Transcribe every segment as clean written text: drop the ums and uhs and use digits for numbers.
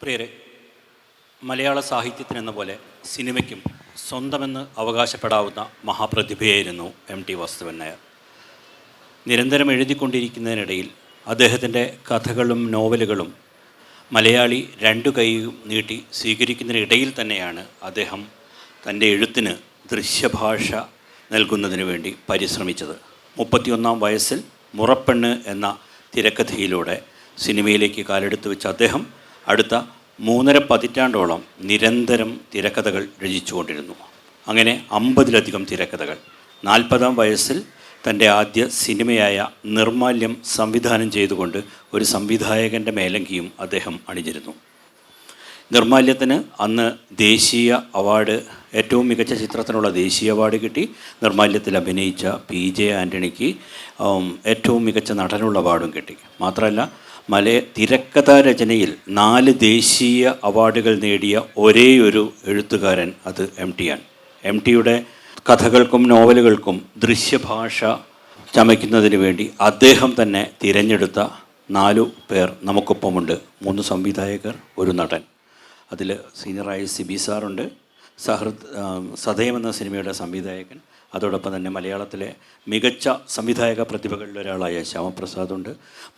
പ്രിയരെ, മലയാള സാഹിത്യത്തിനെന്ന പോലെ സിനിമയ്ക്കും സ്വന്തമെന്ന് അവകാശപ്പെടാവുന്ന മഹാപ്രതിഭയായിരുന്നു ടി വാസുദേവൻ നായർ. നിരന്തരം എഴുതിക്കൊണ്ടിരിക്കുന്നതിനിടയിൽ അദ്ദേഹത്തിൻ്റെ കഥകളും നോവലുകളും മലയാളി രണ്ടു കൈയും നീട്ടി സ്വീകരിക്കുന്നതിനിടയിൽ തന്നെയാണ് അദ്ദേഹം തൻ്റെ എഴുത്തിന് ദൃശ്യഭാഷ നൽകുന്നതിന് വേണ്ടി പരിശ്രമിച്ചത്. 31-ാം വയസ്സിൽ മുറപ്പെണ്ണ് എന്ന തിരക്കഥയിലൂടെ സിനിമയിലേക്ക് കാലെടുത്ത് വെച്ച അദ്ദേഹം അടുത്ത 3.5 പതിറ്റാണ്ടോളം നിരന്തരം തിരക്കഥകൾ രചിച്ചുകൊണ്ടിരുന്നു. അങ്ങനെ 50-ലധികം തിരക്കഥകൾ. 40-ാം വയസ്സിൽ തൻ്റെ ആദ്യ സിനിമയായ നിർമാല്യം സംവിധാനം ചെയ്തുകൊണ്ട് ഒരു സംവിധായകൻ്റെ മേലങ്കിയും അദ്ദേഹം അണിഞ്ഞിരുന്നു. നിർമാല്യത്തിന് അന്ന് ദേശീയ അവാർഡ്, ഏറ്റവും മികച്ച ചിത്രത്തിനുള്ള ദേശീയ അവാർഡ് കിട്ടി. നിർമാല്യത്തിൽ അഭിനയിച്ച PJ ആൻ്റണിക്ക് ഏറ്റവും മികച്ച നടനുള്ള അവാർഡും കിട്ടി. മാത്രമല്ല തിരക്കഥാ രചനയിൽ 4 ദേശീയ അവാർഡുകൾ നേടിയ ഒരേയൊരു എഴുത്തുകാരൻ അത് ടി ആണ്. ടിയുടെ കഥകൾക്കും നോവലുകൾക്കും ദൃശ്യഭാഷ ചമയ്ക്കുന്നതിന് വേണ്ടി അദ്ദേഹം തന്നെ തിരഞ്ഞെടുത്ത 4 പേർ നമുക്കൊപ്പമുണ്ട്. 3 സംവിധായകർ, ഒരു നടൻ. അതിൽ സീനിയറായ സിബി സാറുണ്ട്, സദയം എന്ന സിനിമയുടെ സംവിധായകൻ, അതോടൊപ്പം തന്നെ മലയാളത്തിലെ മികച്ച സംവിധായക പ്രതിഭകളിൽ ഒരാളായ ശ്യാമപ്രസാദുണ്ട്,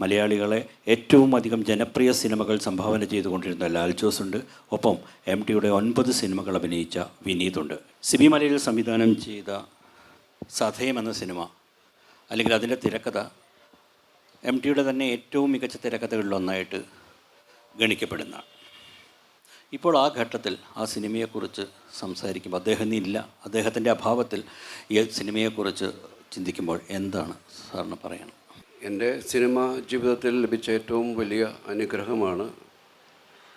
മലയാളികളെ ഏറ്റവും അധികം ജനപ്രിയ സിനിമകൾ സംഭാവന ചെയ്തുകൊണ്ടിരുന്ന ലാൽ ജോസ് ഉണ്ട്, ഒപ്പം ടിയുടെ 9 സിനിമകൾ അഭിനയിച്ച വിനീതുണ്ട്. സിബി മലയിൽ സംവിധാനം ചെയ്ത സദയം എന്ന സിനിമ, അല്ലെങ്കിൽ അതിൻ്റെ തിരക്കഥ ടിയുടെ തന്നെ ഏറ്റവും മികച്ച തിരക്കഥകളിലൊന്നായിട്ട് ഗണിക്കപ്പെടുന്ന. ഇപ്പോൾ ആ ഘട്ടത്തിൽ ആ സിനിമയെക്കുറിച്ച് സംസാരിക്കുമ്പോൾ അദ്ദേഹത്തിൻ്റെ അഭാവത്തിൽ ഈ സിനിമയെക്കുറിച്ച് ചിന്തിക്കുമ്പോൾ എന്താണ് സാറിന് പറയണം? എൻ്റെ സിനിമ ജീവിതത്തിൽ ലഭിച്ച ഏറ്റവും വലിയ അനുഗ്രഹമാണ്,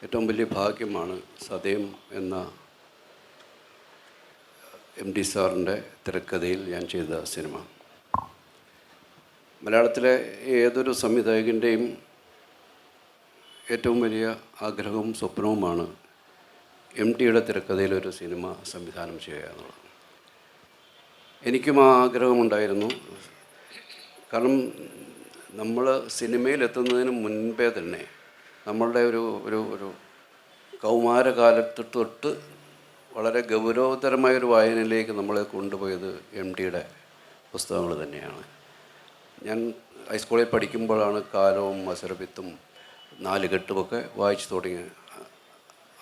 ഏറ്റവും വലിയ ഭാഗ്യമാണ് സദയം എന്ന ടി സാറിൻ്റെ തിരക്കഥയിൽ ഞാൻ ചെയ്ത സിനിമ. മലയാളത്തിലെ ഏതൊരു സംവിധായകൻ്റെയും ഏറ്റവും വലിയ ആഗ്രഹവും സ്വപ്നവുമാണ് ടിയുടെ തിരക്കഥയിലൊരു സിനിമ സംവിധാനം ചെയ്യുക എന്നുള്ളത്. എനിക്കും ആ ആഗ്രഹമുണ്ടായിരുന്നു. കാരണം നമ്മൾ സിനിമയിലെത്തുന്നതിന് മുൻപേ തന്നെ നമ്മളുടെ ഒരു ഒരു ഒരു കൗമാരകാലത്ത് തൊട്ട് വളരെ ഗൗരവതരമായൊരു വായനയിലേക്ക് നമ്മളെ കൊണ്ടുപോയത് ടിയുടെ പുസ്തകങ്ങൾ തന്നെയാണ്. ഞാൻ ഹൈസ്കൂളിൽ പഠിക്കുമ്പോഴാണ് കാലവും മസരബിത്തും നാലുകെട്ടുമൊക്കെ വായിച്ചു തുടങ്ങിയത്.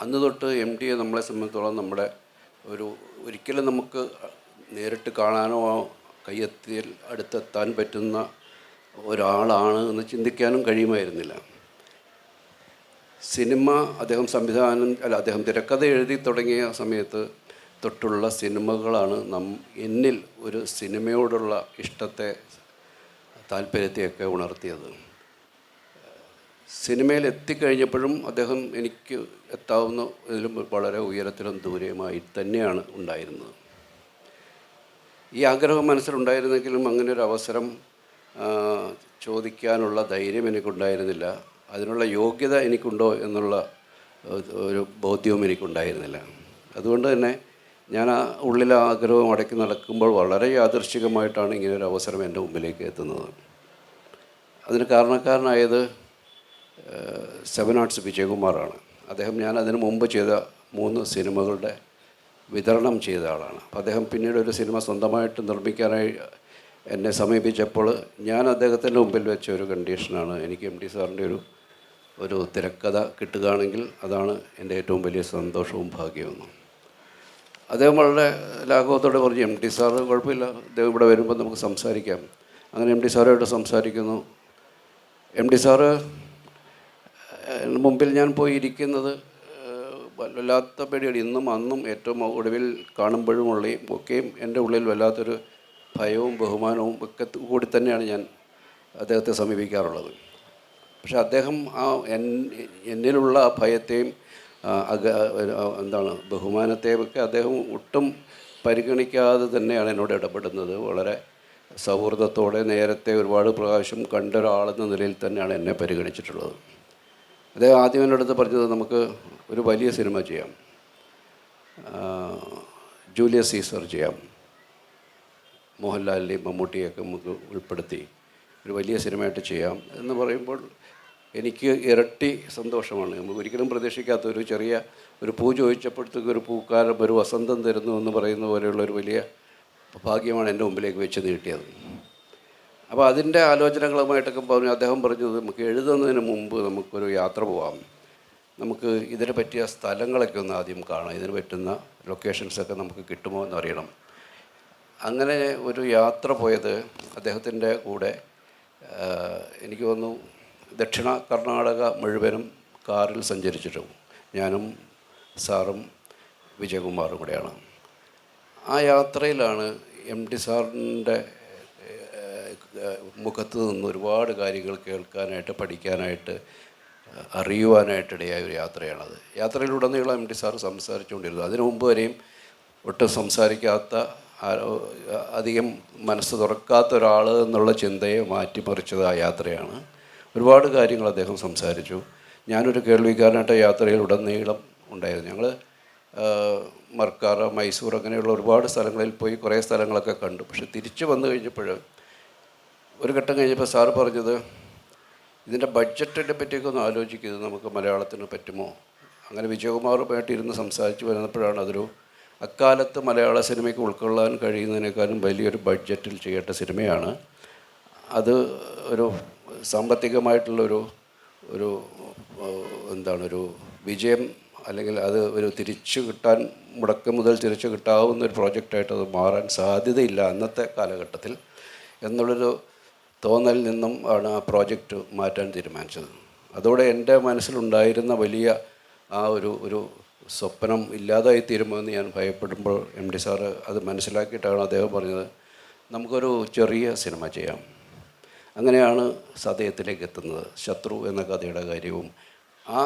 അന്ന് തൊട്ട് ടിയെ നമ്മളെ സംബന്ധിച്ചോളം നമ്മുടെ ഒരിക്കലും നമുക്ക് നേരിട്ട് കാണാനോ കയ്യെത്തിയിൽ അടുത്തെത്താൻ പറ്റുന്ന ഒരാളാണ് എന്ന് ചിന്തിക്കാനും കഴിയുമായിരുന്നില്ല. സിനിമ അദ്ദേഹം തിരക്കഥ എഴുതി തുടങ്ങിയ സമയത്ത് തൊട്ടുള്ള സിനിമകളാണ് എന്നിൽ ഒരു സിനിമയോടുള്ള ഇഷ്ടത്തെ, താല്പര്യത്തെയൊക്കെ ഉണർത്തിയത്. സിനിമയിൽ എത്തിക്കഴിഞ്ഞപ്പോഴും അദ്ദേഹം എനിക്ക് എത്താവുന്ന ഇതിലും വളരെ ഉയരത്തിലും ദൂരെയുമായി തന്നെയാണ് ഉണ്ടായിരുന്നത്. ഈ ആഗ്രഹം മനസ്സിലുണ്ടായിരുന്നെങ്കിലും അങ്ങനെ ഒരു അവസരം ചോദിക്കാനുള്ള ധൈര്യം എനിക്കുണ്ടായിരുന്നില്ല. അതിനുള്ള യോഗ്യത എനിക്കുണ്ടോ എന്നുള്ള ഒരു ബോധ്യവും എനിക്കുണ്ടായിരുന്നില്ല. അതുകൊണ്ട് തന്നെ ഞാൻ ആ ഉള്ളിലെ ആഗ്രഹം അടക്കി നടക്കുമ്പോൾ വളരെ യാദൃശ്ചികമായിട്ടാണ് ഇങ്ങനൊരു അവസരം എൻ്റെ മുമ്പിലേക്ക് എത്തുന്നത്. അതിന് കാരണക്കാരനായത് 7 ആർട്സ് വിജയകുമാറാണ്. ഞാൻ അതിന് മുമ്പ് ചെയ്ത 3 സിനിമകളുടെ വിതരണം ചെയ്ത ആളാണ്. അപ്പോൾ അദ്ദേഹം പിന്നീട് ഒരു സിനിമ സ്വന്തമായിട്ട് നിർമ്മിക്കാനായി എന്നെ സമീപിച്ചപ്പോൾ ഞാൻ അദ്ദേഹത്തിൻ്റെ മുമ്പിൽ വെച്ച ഒരു കണ്ടീഷനാണ്, എനിക്ക് ടി സാറിൻ്റെ ഒരു തിരക്കഥ കിട്ടുകയാണെങ്കിൽ അതാണ് എൻ്റെ ഏറ്റവും വലിയ സന്തോഷവും ഭാഗ്യവും. അദ്ദേഹം വളരെ ലാഘവത്തോടെ പറഞ്ഞു, ടി സാറ് കുഴപ്പമില്ല, അദ്ദേഹം ഇവിടെ വരുമ്പോൾ നമുക്ക് സംസാരിക്കാം. അങ്ങനെ ടി സാറുമായിട്ട് സംസാരിക്കുന്നു. ടി സാറ് മുമ്പിൽ ഞാൻ പോയി ഇരിക്കുന്നത് വല്ലാത്ത പേടിയാണ്. അന്നും ഏറ്റവും ഒടുവിൽ കാണുമ്പോഴും ഒക്കെയും എൻ്റെ ഉള്ളിൽ വല്ലാത്തൊരു ഭയവും ബഹുമാനവും ഒക്കെ കൂടി തന്നെയാണ് ഞാൻ അദ്ദേഹത്തെ സമീപിക്കാറുള്ളത്. പക്ഷെ അദ്ദേഹം എന്നിലുള്ള ആ ഭയത്തെയും ബഹുമാനത്തെയും ഒക്കെ അദ്ദേഹം ഒട്ടും പരിഗണിക്കാതെ തന്നെയാണ് എന്നോട് ഇടപെടുന്നത്. വളരെ സൗഹൃദത്തോടെ നേരത്തെ ഒരുപാട് പ്രാവശ്യം കണ്ട ഒരാളെന്ന നിലയിൽ തന്നെയാണ് എന്നെ പരിഗണിച്ചിട്ടുള്ളത്. അദ്ദേഹം ആദ്യം എൻ്റെ അടുത്ത് പറഞ്ഞത്, നമുക്ക് ഒരു വലിയ സിനിമ ചെയ്യാം, ജൂലിയസ് സീസർ ചെയ്യാം, മോഹൻലാലിൻ്റെയും മമ്മൂട്ടിയൊക്കെ നമുക്ക് ഉൾപ്പെടുത്തി ഒരു വലിയ സിനിമയായിട്ട് ചെയ്യാം എന്ന് പറയുമ്പോൾ എനിക്ക് ഇരട്ടി സന്തോഷമാണ്. നമുക്ക് ഒരിക്കലും പ്രതീക്ഷിക്കാത്ത ഒരു ചെറിയ ഒരു പൂ ചോദിച്ചപ്പോഴത്തേക്ക് ഒരു പൂക്കാലം ഒരു വസന്തം തരുന്നു എന്ന് പറയുന്ന പോലെയുള്ളൊരു വലിയ ഭാഗ്യമാണ് എൻ്റെ മുമ്പിലേക്ക് വെച്ച് നീട്ടിയത്. അപ്പോൾ അതിൻ്റെ ആലോചനകളുമായിട്ടൊക്കെ പറഞ്ഞു. അദ്ദേഹം പറഞ്ഞത് നമുക്ക് എഴുതുന്നതിന് മുമ്പ് നമുക്കൊരു യാത്ര പോകാം, നമുക്ക് ഇതിനെ പറ്റിയ സ്ഥലങ്ങളൊക്കെ ഒന്ന് ആദ്യം കാണാം, ഇതിന് പറ്റുന്ന ലൊക്കേഷൻസൊക്കെ നമുക്ക് കിട്ടുമോ എന്നറിയണം. അങ്ങനെ ഒരു യാത്ര പോയത് അദ്ദേഹത്തിൻ്റെ കൂടെ എനിക്ക് തോന്നുന്നു ദക്ഷിണ കർണാടക മുഴുവനും കാറിൽ സഞ്ചരിച്ചിട്ടും ഞാനും സാറും വിജയകുമാറും കൂടെയാണ്. ആ യാത്രയിലാണ് എം ടി സാറിൻ്റെ മുഖത്ത് നിന്ന് ഒരുപാട് കാര്യങ്ങൾ കേൾക്കാനായിട്ട്, പഠിക്കാനായിട്ട്, അറിയുവാനായിട്ടിടയായ ഒരു യാത്രയാണത്. യാത്രയിലുടനീളം എം ടി സാറ് സംസാരിച്ചുകൊണ്ടിരുന്നു. അതിനു മുമ്പ് വരെയും ഒട്ടും സംസാരിക്കാത്ത, അധികം മനസ്സ് തുറക്കാത്ത ഒരാൾ എന്നുള്ള ചിന്തയെ മാറ്റിമറിച്ചത് ആ യാത്രയാണ്. ഒരുപാട് കാര്യങ്ങൾ അദ്ദേഹം സംസാരിച്ചു. ഞാനൊരു കേൾവിക്കാരനായിട്ട് യാത്രയിൽ ഉടനീളം ഉണ്ടായിരുന്നു. ഞങ്ങൾ മർക്കാറ, മൈസൂർ അങ്ങനെയുള്ള ഒരുപാട് സ്ഥലങ്ങളിൽ പോയി കുറേ സ്ഥലങ്ങളൊക്കെ കണ്ടു. പക്ഷെ തിരിച്ചു വന്നു കഴിഞ്ഞപ്പോൾ ഒരു ഘട്ടം കഴിഞ്ഞപ്പോൾ സാറ് പറഞ്ഞത്, ഇതിൻ്റെ ബഡ്ജറ്റിനെ പറ്റിയൊക്കെ ഒന്ന് ആലോചിക്കുക, നമുക്ക് മലയാളത്തിന് പറ്റുമോ. അങ്ങനെ വിജയകുമാറുമായിട്ട് ഇരുന്ന് സംസാരിച്ച് വരുന്നപ്പോഴാണ് അതൊരു അക്കാലത്ത് മലയാള സിനിമയ്ക്ക് ഉൾക്കൊള്ളാൻ കഴിയുന്നതിനേക്കാളും വലിയൊരു ബഡ്ജറ്റിൽ ചെയ്യേണ്ട സിനിമയാണ് അത്. ഒരു സാമ്പത്തികമായിട്ടുള്ളൊരു ഒരു ഒരു വിജയം, അല്ലെങ്കിൽ അത് ഒരു തിരിച്ചു കിട്ടാൻ, മുടക്കം മുതൽ തിരിച്ചു കിട്ടാവുന്ന ഒരു പ്രോജക്റ്റായിട്ട് അത് മാറാൻ സാധ്യതയില്ല അന്നത്തെ കാലഘട്ടത്തിൽ എന്നുള്ളൊരു തോന്നലിൽ നിന്നും ആണ് ആ പ്രോജക്റ്റ് മാറ്റാൻ തീരുമാനിച്ചത്. അതോടെ എൻ്റെ മനസ്സിലുണ്ടായിരുന്ന വലിയ ആ ഒരു സ്വപ്നം ഇല്ലാതായി തീരുമെന്ന് ഞാൻ ഭയപ്പെടുമ്പോൾ എം ടി സാറ് അത് മനസ്സിലാക്കിയിട്ടാണ് അദ്ദേഹം പറഞ്ഞത്, നമുക്കൊരു ചെറിയ സിനിമ ചെയ്യാം. അങ്ങനെയാണ് സതയത്തിലേക്ക് എത്തുന്നത്. ശത്രു എന്ന കഥയുടെ കാര്യവും ആ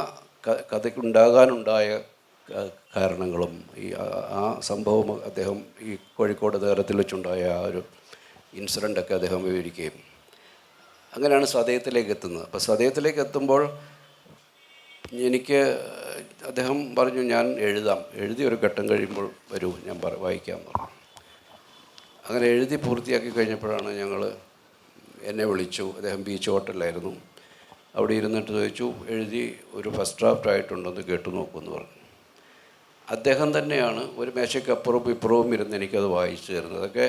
കഥയ്ക്കുണ്ടാകാനുണ്ടായ കാരണങ്ങളും ആ സംഭവം അദ്ദേഹം ഈ കോഴിക്കോട് നഗരത്തിൽ വെച്ചുണ്ടായ ആ ഒരു ഇൻസിഡൻ്റൊക്കെ അദ്ദേഹം വിവരിക്കുകയും അങ്ങനെയാണ് സതയത്തിലേക്ക് എത്തുന്നത്. അപ്പോൾ സതയത്തിലേക്ക് എത്തുമ്പോൾ എനിക്ക് അദ്ദേഹം പറഞ്ഞു, ഞാൻ എഴുതി ഒരു ഘട്ടം കഴിയുമ്പോൾ വരൂ, ഞാൻ വായിക്കാം പറഞ്ഞു. അങ്ങനെ എഴുതി പൂർത്തിയാക്കി കഴിഞ്ഞപ്പോഴാണ് എന്നെ വിളിച്ചു. അദ്ദേഹം ബീച്ച് ഹോട്ടലിലായിരുന്നു. അവിടെ ഇരുന്നിട്ട് ചോദിച്ചു, എഴുതി ഒരു ഫസ്റ്റ് ഡ്രാഫ്റ്റ് ആയിട്ടുണ്ടെന്ന് കേട്ടു നോക്കുമെന്ന് പറഞ്ഞു. അദ്ദേഹം തന്നെയാണ് ഒരു മേശയ്ക്കപ്പുറവും ഇപ്പുറവും ഇരുന്ന് എനിക്കത് വായിച്ചു തരുന്നത്. അതൊക്കെ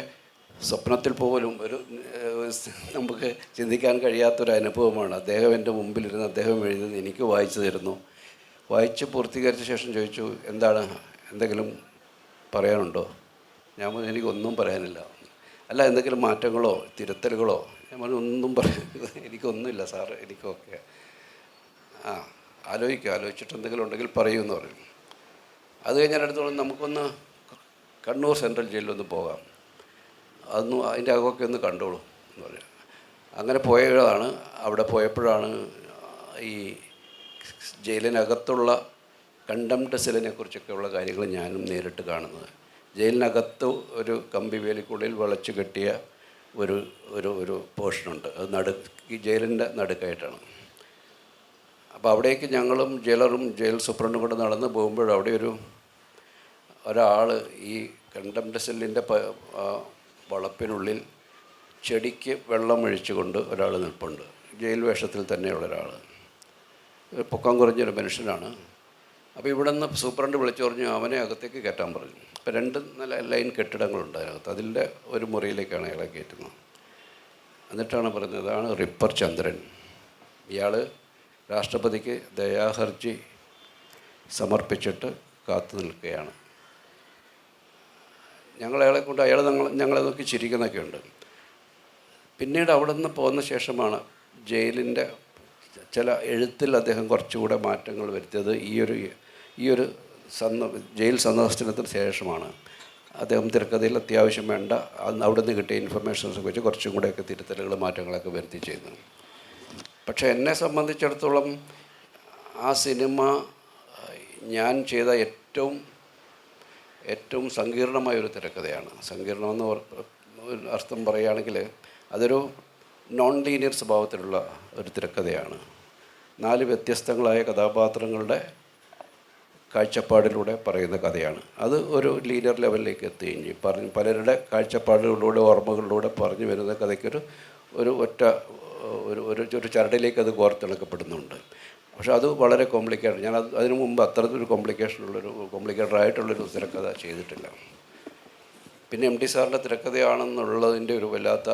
സ്വപ്നത്തിൽ പോലും നമുക്ക് ചിന്തിക്കാൻ കഴിയാത്തൊരു അനുഭവമാണ്. അദ്ദേഹം എൻ്റെ മുമ്പിലിരുന്ന് അദ്ദേഹം എഴുതുന്നത് എനിക്ക് വായിച്ചു തരുന്നു. വായിച്ച് പൂർത്തീകരിച്ച ശേഷം ചോദിച്ചു, എന്തെങ്കിലും പറയാനുണ്ടോ? ഞാൻ പറഞ്ഞു, എനിക്കൊന്നും പറയാനില്ല. അല്ല, എന്തെങ്കിലും മാറ്റങ്ങളോ തിരുത്തലുകളോ? ഞാൻ പറഞ്ഞു, ഒന്നും എനിക്കൊന്നുമില്ല സാറ്, എനിക്കൊക്കെ ആലോചിച്ചിട്ട് എന്തെങ്കിലും ഉണ്ടെങ്കിൽ പറയൂന്ന് പറഞ്ഞു. അത് കഴിഞ്ഞാൽ അടുത്തോളം നമുക്കൊന്ന് കണ്ണൂർ സെൻട്രൽ ജയിലിലൊന്ന് പോകാം, അതൊന്നും അതിൻ്റെ അകമൊക്കെ ഒന്ന് കണ്ടോളൂ എന്ന് പറഞ്ഞു. അങ്ങനെ പോയതാണ്. അവിടെ പോയപ്പോഴാണ് ഈ ജയിലിനകത്തുള്ള കണ്ടംപ്റ്റ് സെല്ലിനെ കുറിച്ചൊക്കെയുള്ള കാര്യങ്ങൾ ഞാനും നേരിട്ട് കാണുന്നത്. ജയിലിനകത്ത് ഒരു കമ്പി വേലിക്കുള്ളിൽ വളച്ചു കെട്ടിയ ഒരു പോർഷനുണ്ട്. അത് ഈ ജയിലിൻ്റെ നടുക്കായിട്ടാണ്. അപ്പോൾ അവിടേക്ക് ഞങ്ങളും ജയിലറും ജയിൽ സൂപ്രണ്ടും കൂടെ നടന്ന് പോകുമ്പോൾ അവിടെ ഒരാൾ ഈ കണ്ടംപ്റ്റ് സെല്ലിൻ്റെ വളപ്പിനുള്ളിൽ ചെടിക്ക് വെള്ളം ഒഴിച്ചുകൊണ്ട് ഒരാൾ നിൽപ്പുണ്ട്. ജയിൽ വേഷത്തിൽ തന്നെയുള്ള ഒരാൾ, പൊക്കം കുറഞ്ഞൊരു മനുഷ്യനാണ്. അപ്പോൾ ഇവിടെ നിന്ന് സൂപ്രണ്ട് വിളിച്ചു പറഞ്ഞു, അവനെ അകത്തേക്ക് കയറ്റാൻ പറഞ്ഞു. ഇപ്പോൾ 2 ലൈൻ കെട്ടിടങ്ങളുണ്ട് അതിനകത്ത്. അതിൻ്റെ ഒരു മുറിയിലേക്കാണ് അയാളെ കയറ്റുന്നത്. എന്നിട്ടാണ് പറഞ്ഞത്, അതാണ് റിപ്പർ ചന്ദ്രൻ. ഇയാൾ രാഷ്ട്രപതിക്ക് ദയാഹർജി സമർപ്പിച്ചിട്ട് കാത്തു നിൽക്കുകയാണ്. ഞങ്ങളെ നോക്കി ചിരിക്കുന്നൊക്കെ ഉണ്ട്. പിന്നീട് അവിടെ നിന്ന് പോകുന്ന ശേഷമാണ് ജയിലിൻ്റെ ചില എഴുത്തിൽ അദ്ദേഹം കുറച്ചുകൂടെ മാറ്റങ്ങൾ വരുത്തിയത്. ഈ ഒരു ജയിൽ സന്ദർശനത്തിന് ശേഷമാണ് അദ്ദേഹം തിരക്കഥയിൽ അത്യാവശ്യം വേണ്ട അവിടെ നിന്ന് കിട്ടിയ ഇൻഫർമേഷൻസൊക്കെ വെച്ച് കുറച്ചും കൂടെയൊക്കെ തിരുത്തലുകൾ, മാറ്റങ്ങളൊക്കെ വരുത്തി ചെയ്യുന്നത്. പക്ഷേ എന്നെ സംബന്ധിച്ചിടത്തോളം ആ സിനിമ ഞാൻ ചെയ്ത ഏറ്റവും സങ്കീർണമായൊരു തിരക്കഥയാണ്. സങ്കീർണമെന്ന് അർത്ഥം പറയുകയാണെങ്കിൽ അതൊരു നോൺ ലീനിയർ സ്വഭാവത്തിലുള്ള ഒരു തിരക്കഥയാണ്. 4 വ്യത്യസ്തങ്ങളായ കഥാപാത്രങ്ങളുടെ കാഴ്ചപ്പാടിലൂടെ പറയുന്ന കഥയാണ്. അത് ഒരു ലീനിയർ ലെവലിലേക്ക് എത്തുകയും പലരുടെ കാഴ്ചപ്പാടുകളിലൂടെ, ഓർമ്മകളിലൂടെ പറഞ്ഞു വരുന്ന കഥയ്ക്കൊരു ഒറ്റ ഒരു ചരടിലേക്ക് അത് കോർത്തിണക്കപ്പെടുന്നുണ്ട്. പക്ഷെ അത് വളരെ കോംപ്ലിക്കേറ്റഡ്. ഞാൻ അതിനു മുമ്പ് അത്തരത്തിലൊരു കോംപ്ലിക്കേറ്റഡ് ആയിട്ടുള്ളൊരു തിരക്കഥ ചെയ്തിട്ടില്ല. പിന്നെ എം ടി സാറിൻ്റെ തിരക്കഥയാണെന്നുള്ളതിൻ്റെ ഒരു വല്ലാത്ത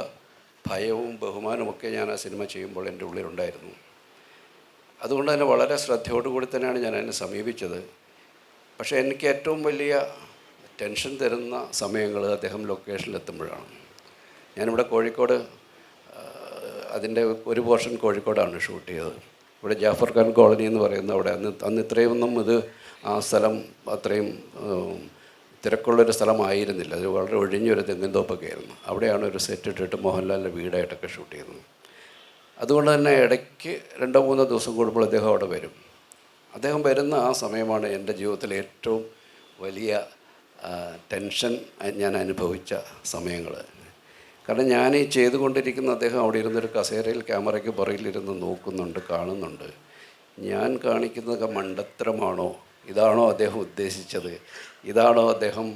ഭയവും ബഹുമാനമൊക്കെ ഞാൻ ആ സിനിമ ചെയ്യുമ്പോൾ എൻ്റെ ഉള്ളിലുണ്ടായിരുന്നു. അതുകൊണ്ട് തന്നെ വളരെ ശ്രദ്ധയോടുകൂടി തന്നെയാണ് ഞാൻ അതിനെ സമീപിച്ചത്. പക്ഷേ എനിക്ക് ഏറ്റവും വലിയ ടെൻഷൻ തരുന്ന സമയങ്ങൾ അദ്ദേഹം ലൊക്കേഷനിലെത്തുമ്പോഴാണ്. ഞാനിവിടെ കോഴിക്കോട്, അതിൻ്റെ ഒരു പോർഷൻ കോഴിക്കോടാണ് ഷൂട്ട് ചെയ്തത്. ഇവിടെ ജാഫർ ഖാൻ കോളനി എന്ന് പറയുന്ന അവിടെ അന്ന് ഇത്രയൊന്നും ആ സ്ഥലം അത്രയും തിരക്കുള്ളൊരു സ്ഥലമായിരുന്നില്ല. അത് വളരെ ഒഴിഞ്ഞൊരു തെങ്ങിൻതോപ്പൊക്കെ ആയിരുന്നു. അവിടെയാണ് ഒരു സെറ്റ് ഇട്ടിട്ട് മോഹൻലാലിൻ്റെ വീടായിട്ടൊക്കെ ഷൂട്ട് ചെയ്യുന്നത്. അതുകൊണ്ട് തന്നെ ഇടയ്ക്ക് 2-3 ദിവസം കൂടുമ്പോൾ അദ്ദേഹം അവിടെ വരും. അദ്ദേഹം വരുന്ന ആ സമയമാണ് എൻ്റെ ജീവിതത്തിലെ ഏറ്റവും വലിയ ടെൻഷൻ ഞാൻ അനുഭവിച്ച സമയങ്ങൾ. കാരണം ഞാൻ ഈ ചെയ്തുകൊണ്ടിരിക്കുന്ന അദ്ദേഹം അവിടെ ഇരുന്നൊരു കസേരയിൽ ക്യാമറയ്ക്ക് പുറകിലിരുന്ന് നോക്കുന്നുണ്ട്, കാണുന്നുണ്ട്. ഞാൻ കാണിക്കുന്നത് മണ്ടത്തരമാണോ, ഇതാണോ അദ്ദേഹം ഉദ്ദേശിച്ചത്, ഇതാണോ അദ്ദേഹം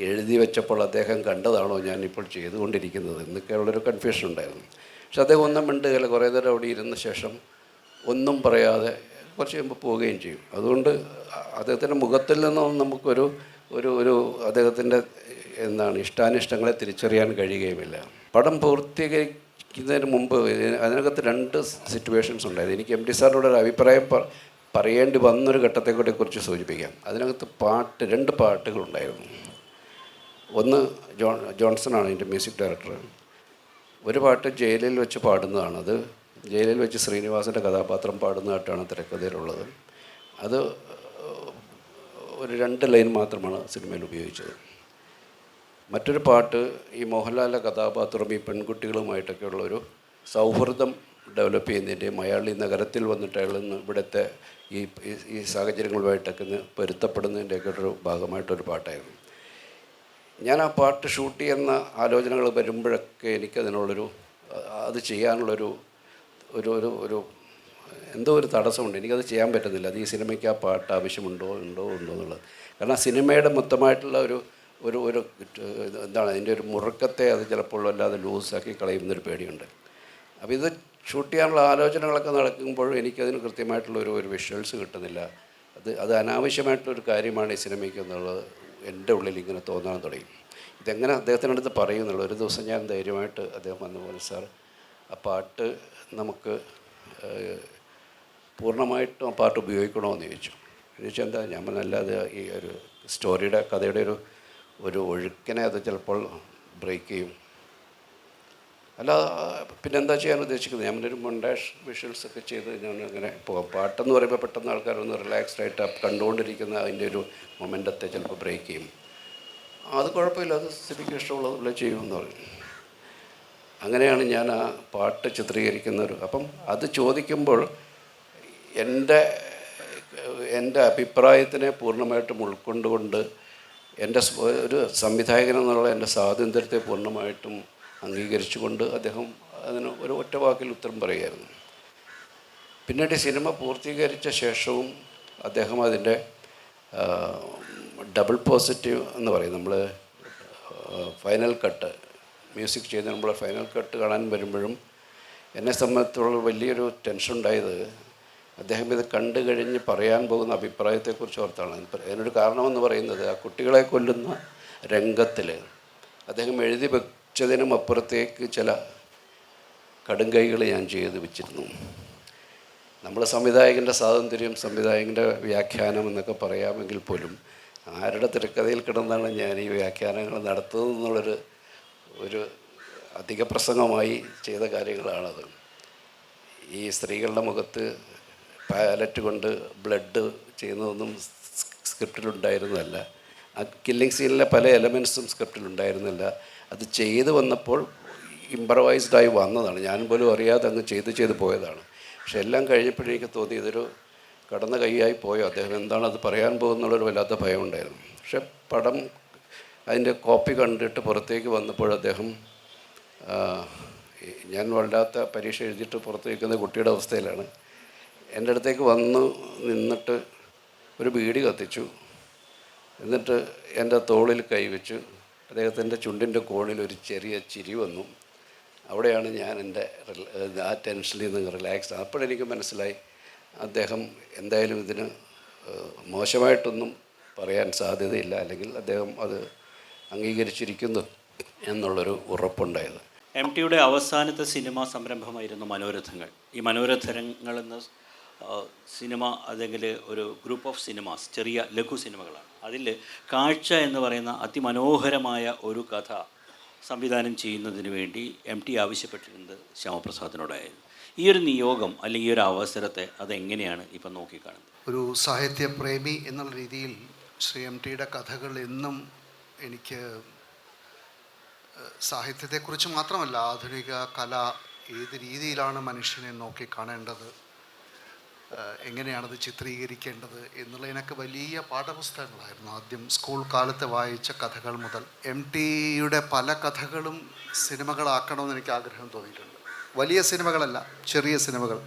എഴുതി വെച്ചപ്പോൾ അദ്ദേഹം കണ്ടതാണോ ഞാനിപ്പോൾ ചെയ്തുകൊണ്ടിരിക്കുന്നത് എന്നൊക്കെയുള്ളൊരു കൺഫ്യൂഷൻ ഉണ്ടായിരുന്നു. പക്ഷെ അദ്ദേഹം ഒന്നും മിണ്ടുകയില്ല. കുറേ നേരം അവിടെ ഇരുന്ന ശേഷം ഒന്നും പറയാതെ കുറച്ച് കഴിയുമ്പോൾ പോവുകയും ചെയ്യും. അതുകൊണ്ട് അദ്ദേഹത്തിൻ്റെ മുഖത്തിൽ നിന്നും നമുക്കൊരു ഒരു ഒരു അദ്ദേഹത്തിൻ്റെ ഇഷ്ടാനിഷ്ടങ്ങളെ തിരിച്ചറിയാൻ കഴിയുകയുമില്ല. പടം പൂർത്തീകരിക്കുന്നതിന് മുമ്പ് അതിനകത്ത് 2 സിറ്റുവേഷൻസ് ഉണ്ടായിരുന്നു. എനിക്ക് എം ടി സാറിനോട് ഒരു അഭിപ്രായം പറയേണ്ടി വന്നൊരു ഘട്ടത്തെക്കുറിച്ച് സൂചിപ്പിക്കാം. അതിനകത്ത് 2 പാട്ടുകളുണ്ടായിരുന്നു. ഒന്ന് ജോൺസണാണ് എൻ്റെ മ്യൂസിക് ഡയറക്ടർ. ഒരു പാട്ട് ജയിലിൽ വെച്ച് പാടുന്നതാണ്. അത് ജയിലിൽ വെച്ച് ശ്രീനിവാസൻ്റെ കഥാപാത്രം പാടുന്നതായിട്ടാണ് തിരക്കഥയിലുള്ളത്. അത് ഒരു 2 ലൈൻ മാത്രമാണ് സിനിമയിൽ ഉപയോഗിച്ചത്. മറ്റൊരു പാട്ട് ഈ മോഹൻലാലിൻ്റെ കഥാപാത്രം ഈ പെൺകുട്ടികളുമായിട്ടൊക്കെയുള്ളൊരു സൗഹൃദം ഡെവലപ്പ് ചെയ്യുന്നതിൻ്റെയും അയാൾ ഈ നഗരത്തിൽ വന്നിട്ട് അയാൾ ഇവിടുത്തെ ഈ സാഹചര്യങ്ങളുമായിട്ടൊക്കെ പൊരുത്തപ്പെടുന്നതിൻ്റെയൊക്കെ ഒരു ഭാഗമായിട്ടൊരു പാട്ടായിരുന്നു. ഞാൻ ആ പാട്ട് ഷൂട്ട് ചെയ്യുന്ന ആലോചനകൾ വരുമ്പോഴൊക്കെ എനിക്കതിനുള്ളൊരു അത് ചെയ്യാനുള്ളൊരു ഒരു എന്തോ ഒരു തടസ്സമുണ്ട്. എനിക്കത് ചെയ്യാൻ പറ്റുന്നില്ല. അത് ഈ സിനിമയ്ക്ക് ആ പാട്ട് ആവശ്യമുണ്ടോ എന്നുള്ളത്. കാരണം ആ സിനിമയുടെ മൊത്തമായിട്ടുള്ള ഒരു അതിൻ്റെ ഒരു മുറുക്കത്തെ അത് ചിലപ്പോൾ വല്ലാതെ ലൂസാക്കി കളയുന്നൊരു പേടിയുണ്ട്. അപ്പോൾ ഇത് ഷൂട്ട് ചെയ്യാനുള്ള ആലോചനകളൊക്കെ നടക്കുമ്പോൾ എനിക്കതിന് കൃത്യമായിട്ടുള്ള ഒരു വിഷ്വൽസ് കിട്ടുന്നില്ല. അത് അനാവശ്യമായിട്ടുള്ളൊരു കാര്യമാണ് ഈ സിനിമയ്ക്ക് എന്നുള്ളത് എൻ്റെ ഉള്ളിൽ ഇങ്ങനെ തോന്നാൻ തുടങ്ങി. ഇതെങ്ങനെ അദ്ദേഹത്തിനടുത്ത് പറയുന്നുള്ളൂ. ഒരു ദിവസം ഞാൻ ധൈര്യമായിട്ട് അദ്ദേഹം വന്നപോലെ, സാർ ആ പാട്ട് നമുക്ക് പൂർണ്ണമായിട്ടും ആ പാട്ട് ഉപയോഗിക്കണോ എന്ന് ചോദിച്ചു. എന്താ ഞാൻ അല്ലാതെ ഈ ഒരു സ്റ്റോറിയുടെ കഥയുടെ ഒരു ഒഴുക്കിനെ അത് ചിലപ്പോൾ ബ്രേക്ക് ചെയ്യും. അല്ല പിന്നെ എന്താ ചെയ്യാൻ ഉദ്ദേശിക്കുന്നത്? ഞാനൊരു മൊണ്ടാഷ് വിഷ്വൽസൊക്കെ ചെയ്ത് ഞാൻ അങ്ങനെ പോകാം. പാട്ടെന്ന് പറയുമ്പോൾ പെട്ടെന്ന് ആൾക്കാരൊന്ന് റിലാക്സ്ഡ് ആയിട്ട് കണ്ടുകൊണ്ടിരിക്കുന്ന അതിൻ്റെ ഒരു മൊമെൻ്റത്തെ ചിലപ്പോൾ ബ്രേക്ക് ചെയ്യും. അത് കുഴപ്പമില്ല, അത് സ്ഥിതിക്ക് ഇഷ്ടമുള്ളതുപോലെ ചെയ്യുമെന്ന് പറയും. അങ്ങനെയാണ് ഞാൻ ആ പാട്ട് ചിത്രീകരിക്കുന്നൊരു. അപ്പം അത് ചോദിക്കുമ്പോൾ എൻ്റെ അഭിപ്രായത്തിനെ പൂർണ്ണമായിട്ടും ഉൾക്കൊണ്ടുകൊണ്ട് എൻ്റെ ഒരു സംവിധായകൻ എന്നുള്ള എൻ്റെ സ്വാതന്ത്ര്യത്തെ പൂർണ്ണമായിട്ടും അംഗീകരിച്ചുകൊണ്ട് അദ്ദേഹം അതിന് ഒരു ഒറ്റ വാക്കിൽ ഉത്തരം പറയുമായിരുന്നു. പിന്നീട് സിനിമ പൂർത്തീകരിച്ച ശേഷവും അദ്ദേഹം അതിൻ്റെ ഡബിൾ പോസിറ്റീവ് എന്ന് പറയും, നമ്മൾ ഫൈനൽ കട്ട് മ്യൂസിക് ചെയ്ത് നമ്മൾ ഫൈനൽ കട്ട് കാണാൻ വരുമ്പോഴും എന്നെ സംബന്ധിച്ചുള്ള വലിയൊരു ടെൻഷൻ ഉണ്ടായത് അദ്ദേഹം ഇത് കണ്ടു കഴിഞ്ഞ് പറയാൻ പോകുന്ന അഭിപ്രായത്തെക്കുറിച്ച് ഓർത്താണ്. അതിനൊരു കാരണമെന്ന് പറയുന്നത് ആ കുട്ടികളെ കൊല്ലുന്ന രംഗത്തിൽ അദ്ദേഹം എഴുതി വെച്ചതിനും അപ്പുറത്തേക്ക് ചില കടുംകൈകൾ ഞാൻ ചെയ്ത് വെച്ചിരുന്നു. നമ്മൾ സംവിധായകൻ്റെ സ്വാതന്ത്ര്യം, സംവിധായകൻ്റെ വ്യാഖ്യാനം എന്നൊക്കെ പറയാമെങ്കിൽ പോലും ആരുടെ തിരക്കഥയിൽ കിടന്നാണ് ഞാൻ ഈ വ്യാഖ്യാനങ്ങൾ നടത്തുന്നത് എന്നുള്ളൊരു അധിക പ്രസംഗമായി ചെയ്ത കാര്യങ്ങളാണത്. ഈ സ്ത്രീകളുടെ മുഖത്ത് പാലറ്റ് കൊണ്ട് ബ്ലഡ് ചെയ്യുന്നതൊന്നും സ്ക്രിപ്റ്റിലുണ്ടായിരുന്നതല്ല. ആ കില്ലിങ് സീനിലെ പല എലമെൻസും സ്ക്രിപ്റ്റിലുണ്ടായിരുന്നില്ല. അത് ചെയ്തു വന്നപ്പോൾ ഇംപ്രവൈസ്ഡായി വന്നതാണ്. ഞാൻ പോലും അറിയാതെ അങ്ങ് ചെയ്ത് പോയതാണ്. പക്ഷെ എല്ലാം കഴിഞ്ഞപ്പോഴേക്ക് തോന്നി ഇതൊരു കടന്ന കൈയായി പോയോ, അദ്ദേഹം എന്താണ് അത് പറയാൻ പോകുന്നുള്ളൊരു വല്ലാത്ത ഭയം ഉണ്ടായിരുന്നു. പക്ഷെ പടം അതിൻ്റെ കോപ്പി കണ്ടിട്ട് പുറത്തേക്ക് വന്നപ്പോൾ അദ്ദേഹം, ഞാൻ വല്ലാത്ത പരീക്ഷ എഴുതിയിട്ട് പുറത്ത് വയ്ക്കുന്ന കുട്ടിയുടെ അവസ്ഥയിലാണ്, എൻ്റെ അടുത്തേക്ക് വന്ന് നിന്നിട്ട് ഒരു ബീഡി കത്തിച്ചു. എന്നിട്ട് എൻ്റെ തോളിൽ കൈവച്ചു. അദ്ദേഹത്തിൻ്റെ ചുണ്ടിൻ്റെ കോണിൽ ഒരു ചെറിയ ചിരി വന്നു. അവിടെയാണ് ഞാൻ ആ ടെൻഷനിൽ നിന്ന് റിലാക്സ്. അപ്പോഴെനിക്ക് മനസ്സിലായി അദ്ദേഹം എന്തായാലും ഇതിന് മോശമായിട്ടൊന്നും പറയാൻ സാധ്യതയില്ല, അല്ലെങ്കിൽ അദ്ദേഹം അത് അംഗീകരിച്ചിരിക്കുന്നു എന്നുള്ളൊരു ഉറപ്പുണ്ടായത്. എം ടിയുടെ അവസാനത്തെ സിനിമാ സംരംഭമായിരുന്നു മനോരഥങ്ങൾ. ഈ മനോരഥങ്ങൾ എന്ന സിനിമ അല്ലെങ്കിൽ ഒരു ഗ്രൂപ്പ് ഓഫ് സിനിമാസ്, ചെറിയ ലഘു സിനിമകളാണ്. അതിൽ കാഴ്ച എന്ന് പറയുന്ന അതിമനോഹരമായ ഒരു കഥ സംവിധാനം ചെയ്യുന്നതിന് വേണ്ടി എം ടി ആവശ്യപ്പെട്ടിരുന്നത് ശ്യാമപ്രസാദിനോടായിരുന്നു. ഈ ഒരു നിയോഗം അല്ലെങ്കിൽ ഈ ഒരു അവസരത്തെ അതെങ്ങനെയാണ് ഇപ്പം നോക്കിക്കാണുന്നത്? ഒരു സാഹിത്യപ്രേമി എന്നുള്ള രീതിയിൽ ശ്രീ എം ടിയുടെ കഥകൾ എന്നും എനിക്ക് സാഹിത്യത്തെക്കുറിച്ച് മാത്രമല്ല, ആധുനിക കല ഏത് രീതിയിലാണ് മനുഷ്യനെ നോക്കിക്കാണേണ്ടത്, എങ്ങനെയാണത് ചിത്രീകരിക്കേണ്ടത് എന്നുള്ളതിനൊക്കെ വലിയ പാഠപുസ്തകങ്ങളായിരുന്നു. ആദ്യം സ്കൂൾ കാലത്ത് വായിച്ച കഥകൾ മുതൽ എം ടിയുടെ പല കഥകളും സിനിമകളാക്കണമെന്ന് എനിക്ക് ആഗ്രഹം തോന്നിയിട്ടുണ്ട്. വലിയ സിനിമകളല്ല, ചെറിയ സിനിമകൾ.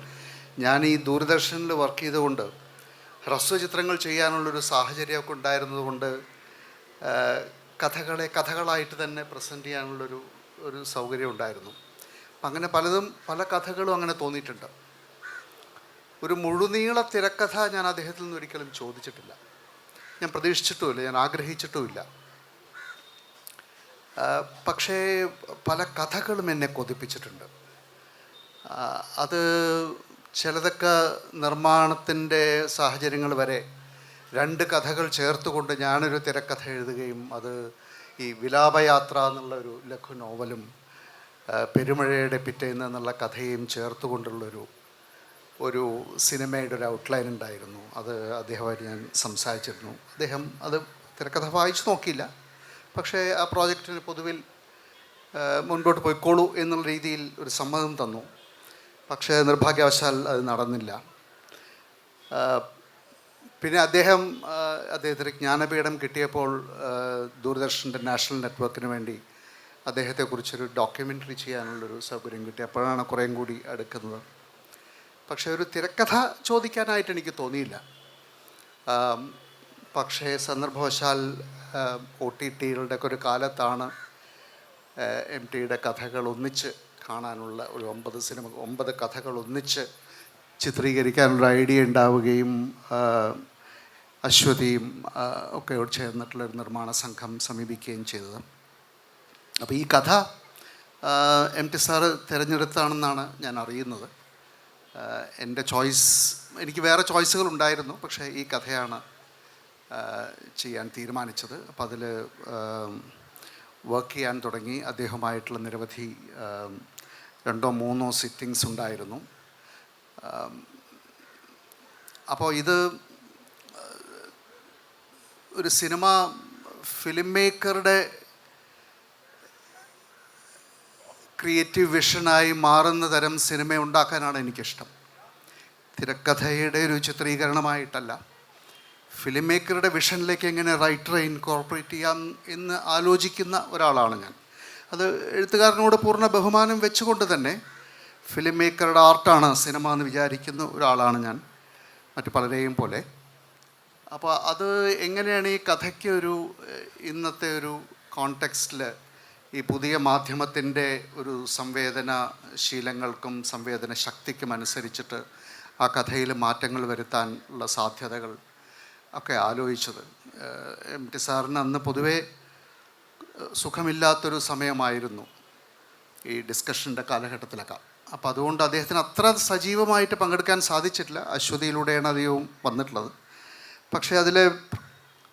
ഞാൻ ഈ ദൂരദർശനിൽ വർക്ക് ചെയ്തുകൊണ്ട് ഹ്രസ്വചിത്രങ്ങൾ ചെയ്യാനുള്ളൊരു സാഹചര്യമൊക്കെ ഉണ്ടായിരുന്നതുകൊണ്ട് കഥകളെ കഥകളായിട്ട് തന്നെ പ്രസൻറ്റ് ചെയ്യാനുള്ളൊരു സൗകര്യം ഉണ്ടായിരുന്നു. അങ്ങനെ പല കഥകളും അങ്ങനെ തോന്നിയിട്ടുണ്ട്. ഒരു മുഴുനീള തിരക്കഥ ഞാൻ അദ്ദേഹത്തിൽ നിന്ന് ഒരിക്കലും ചോദിച്ചിട്ടില്ല, ഞാൻ പ്രതീക്ഷിച്ചിട്ടുമില്ല, ഞാൻ ആഗ്രഹിച്ചിട്ടുമില്ല. പക്ഷേ പല കഥകളും എന്നെ കൊതിപ്പിച്ചിട്ടുണ്ട്. അത് ചിലതൊക്കെ നിർമ്മാണത്തിൻ്റെ സാഹചര്യങ്ങൾ വരെ 2 കഥകൾ ചേർത്തുകൊണ്ട് ഞാനൊരു തിരക്കഥ എഴുതുകയും അത് ഈ വിലാപയാത്ര എന്നുള്ളൊരു ലഘു നോവലും പെരുമഴയുടെ പിറ്റേന്ന് എന്നുള്ള കഥയും ചേർത്തുകൊണ്ടുള്ളൊരു സിനിമയുടെ ഒരു ഔട്ട്ലൈൻ ഉണ്ടായിരുന്നു. അത് അദ്ദേഹമായിട്ട് ഞാൻ സംസാരിച്ചിരുന്നു. അദ്ദേഹം അത് തിരക്കഥ വായിച്ചു നോക്കിയില്ല, പക്ഷേ ആ പ്രോജക്റ്റിന് പൊതുവിൽ മുൻപോട്ട് പോയിക്കോളൂ എന്നുള്ള രീതിയിൽ ഒരു സമ്മതം തന്നു. പക്ഷേ നിർഭാഗ്യവശാൽ അത് നടന്നില്ല. പിന്നെ അദ്ദേഹത്തിന് ജ്ഞാനപീഠം കിട്ടിയപ്പോൾ ദൂരദർശൻ്റെ നാഷണൽ നെറ്റ്വർക്കിന് വേണ്ടി അദ്ദേഹത്തെക്കുറിച്ചൊരു ഡോക്യുമെൻ്ററി ചെയ്യാനുള്ളൊരു സൗകര്യം കിട്ടി. അപ്പോഴാണ് കുറേയും കൂടി അടുക്കുന്നത്. പക്ഷേ ഒരു തിരക്കഥ ചോദിക്കാനായിട്ട് എനിക്ക് തോന്നിയില്ല. പക്ഷേ സന്ദർഭവശാൽ OTTകളുടെ ഒക്കെ ഒരു കാലത്താണ് എം ടിയുടെ കഥകൾ ഒന്നിച്ച് കാണാനുള്ള ഒരു 9 കഥകൾ ഒന്നിച്ച് ചിത്രീകരിക്കാനുള്ള ഐഡിയ ഉണ്ടാവുകയും അശ്വതിയും ഒക്കെ ചേർന്നിട്ടുള്ളൊരു നിർമ്മാണ സംഘം സമീപിക്കുകയും ചെയ്തത്. അപ്പോൾ ഈ കഥ എം ടി സാറ് തിരഞ്ഞെടുത്താണെന്നാണ് ഞാൻ അറിയുന്നത്. എൻ്റെ എനിക്ക് വേറെ ചോയ്സുകൾ ഉണ്ടായിരുന്നു, പക്ഷേ ഈ കഥയാണ് ചെയ്യാൻ തീരുമാനിച്ചത്. അപ്പോൾ അതിൽ വർക്ക് ചെയ്യാൻ തുടങ്ങി. അദ്ദേഹമായിട്ടുള്ള നിരവധി 2 or 3 സിറ്റിങ്സ് ഉണ്ടായിരുന്നു. അപ്പോൾ ഇത് ഒരു ഫിലിം മേക്കറുടെ ക്രിയേറ്റീവ് വിഷനായി മാറുന്ന തരം സിനിമ ഉണ്ടാക്കാനാണ് എനിക്കിഷ്ടം. തിരക്കഥയുടെ ഒരു ചിത്രീകരണമായിട്ടല്ല, ഫിലിം മേക്കറുടെ വിഷനിലേക്ക് എങ്ങനെ റൈറ്ററെ ഇൻകോർപ്പറേറ്റ് ചെയ്യാം എന്ന് ആലോചിക്കുന്ന ഒരാളാണ് ഞാൻ. അത് എഴുത്തുകാരനോട് പൂർണ്ണ ബഹുമാനം വെച്ചുകൊണ്ട് തന്നെ ഫിലിം മേക്കറുടെ ആർട്ടാണ് സിനിമ എന്ന് വിചാരിക്കുന്ന ഒരാളാണ് ഞാൻ, മറ്റു പലരെയും പോലെ. അപ്പോൾ അത് എങ്ങനെയാണ് ഈ കഥയ്ക്ക് ഇന്നത്തെ ഒരു കോണ്ടെക്സ്റ്റിൽ ഈ പുതിയ മാധ്യമത്തിൻ്റെ ഒരു സംവേദനശീലങ്ങൾക്കും സംവേദന ശക്തിക്കും അനുസരിച്ചിട്ട് ആ കഥയിൽ മാറ്റങ്ങൾ വരുത്താനുള്ള സാധ്യതകൾ ഒക്കെ ആലോചിച്ചത്. എം ടി സാറിന് അന്ന് പൊതുവേ സുഖമില്ലാത്തൊരു സമയമായിരുന്നു ഈ ഡിസ്കഷൻ്റെ കാലഘട്ടത്തിലൊക്കെ. അപ്പോൾ അതുകൊണ്ട് അദ്ദേഹത്തിന് അത്ര സജീവമായിട്ട് പങ്കെടുക്കാൻ സാധിച്ചിട്ടില്ല. അശ്വതിയിലൂടെയാണ് അധികവും വന്നിട്ടുള്ളത്. പക്ഷേ അതിലെ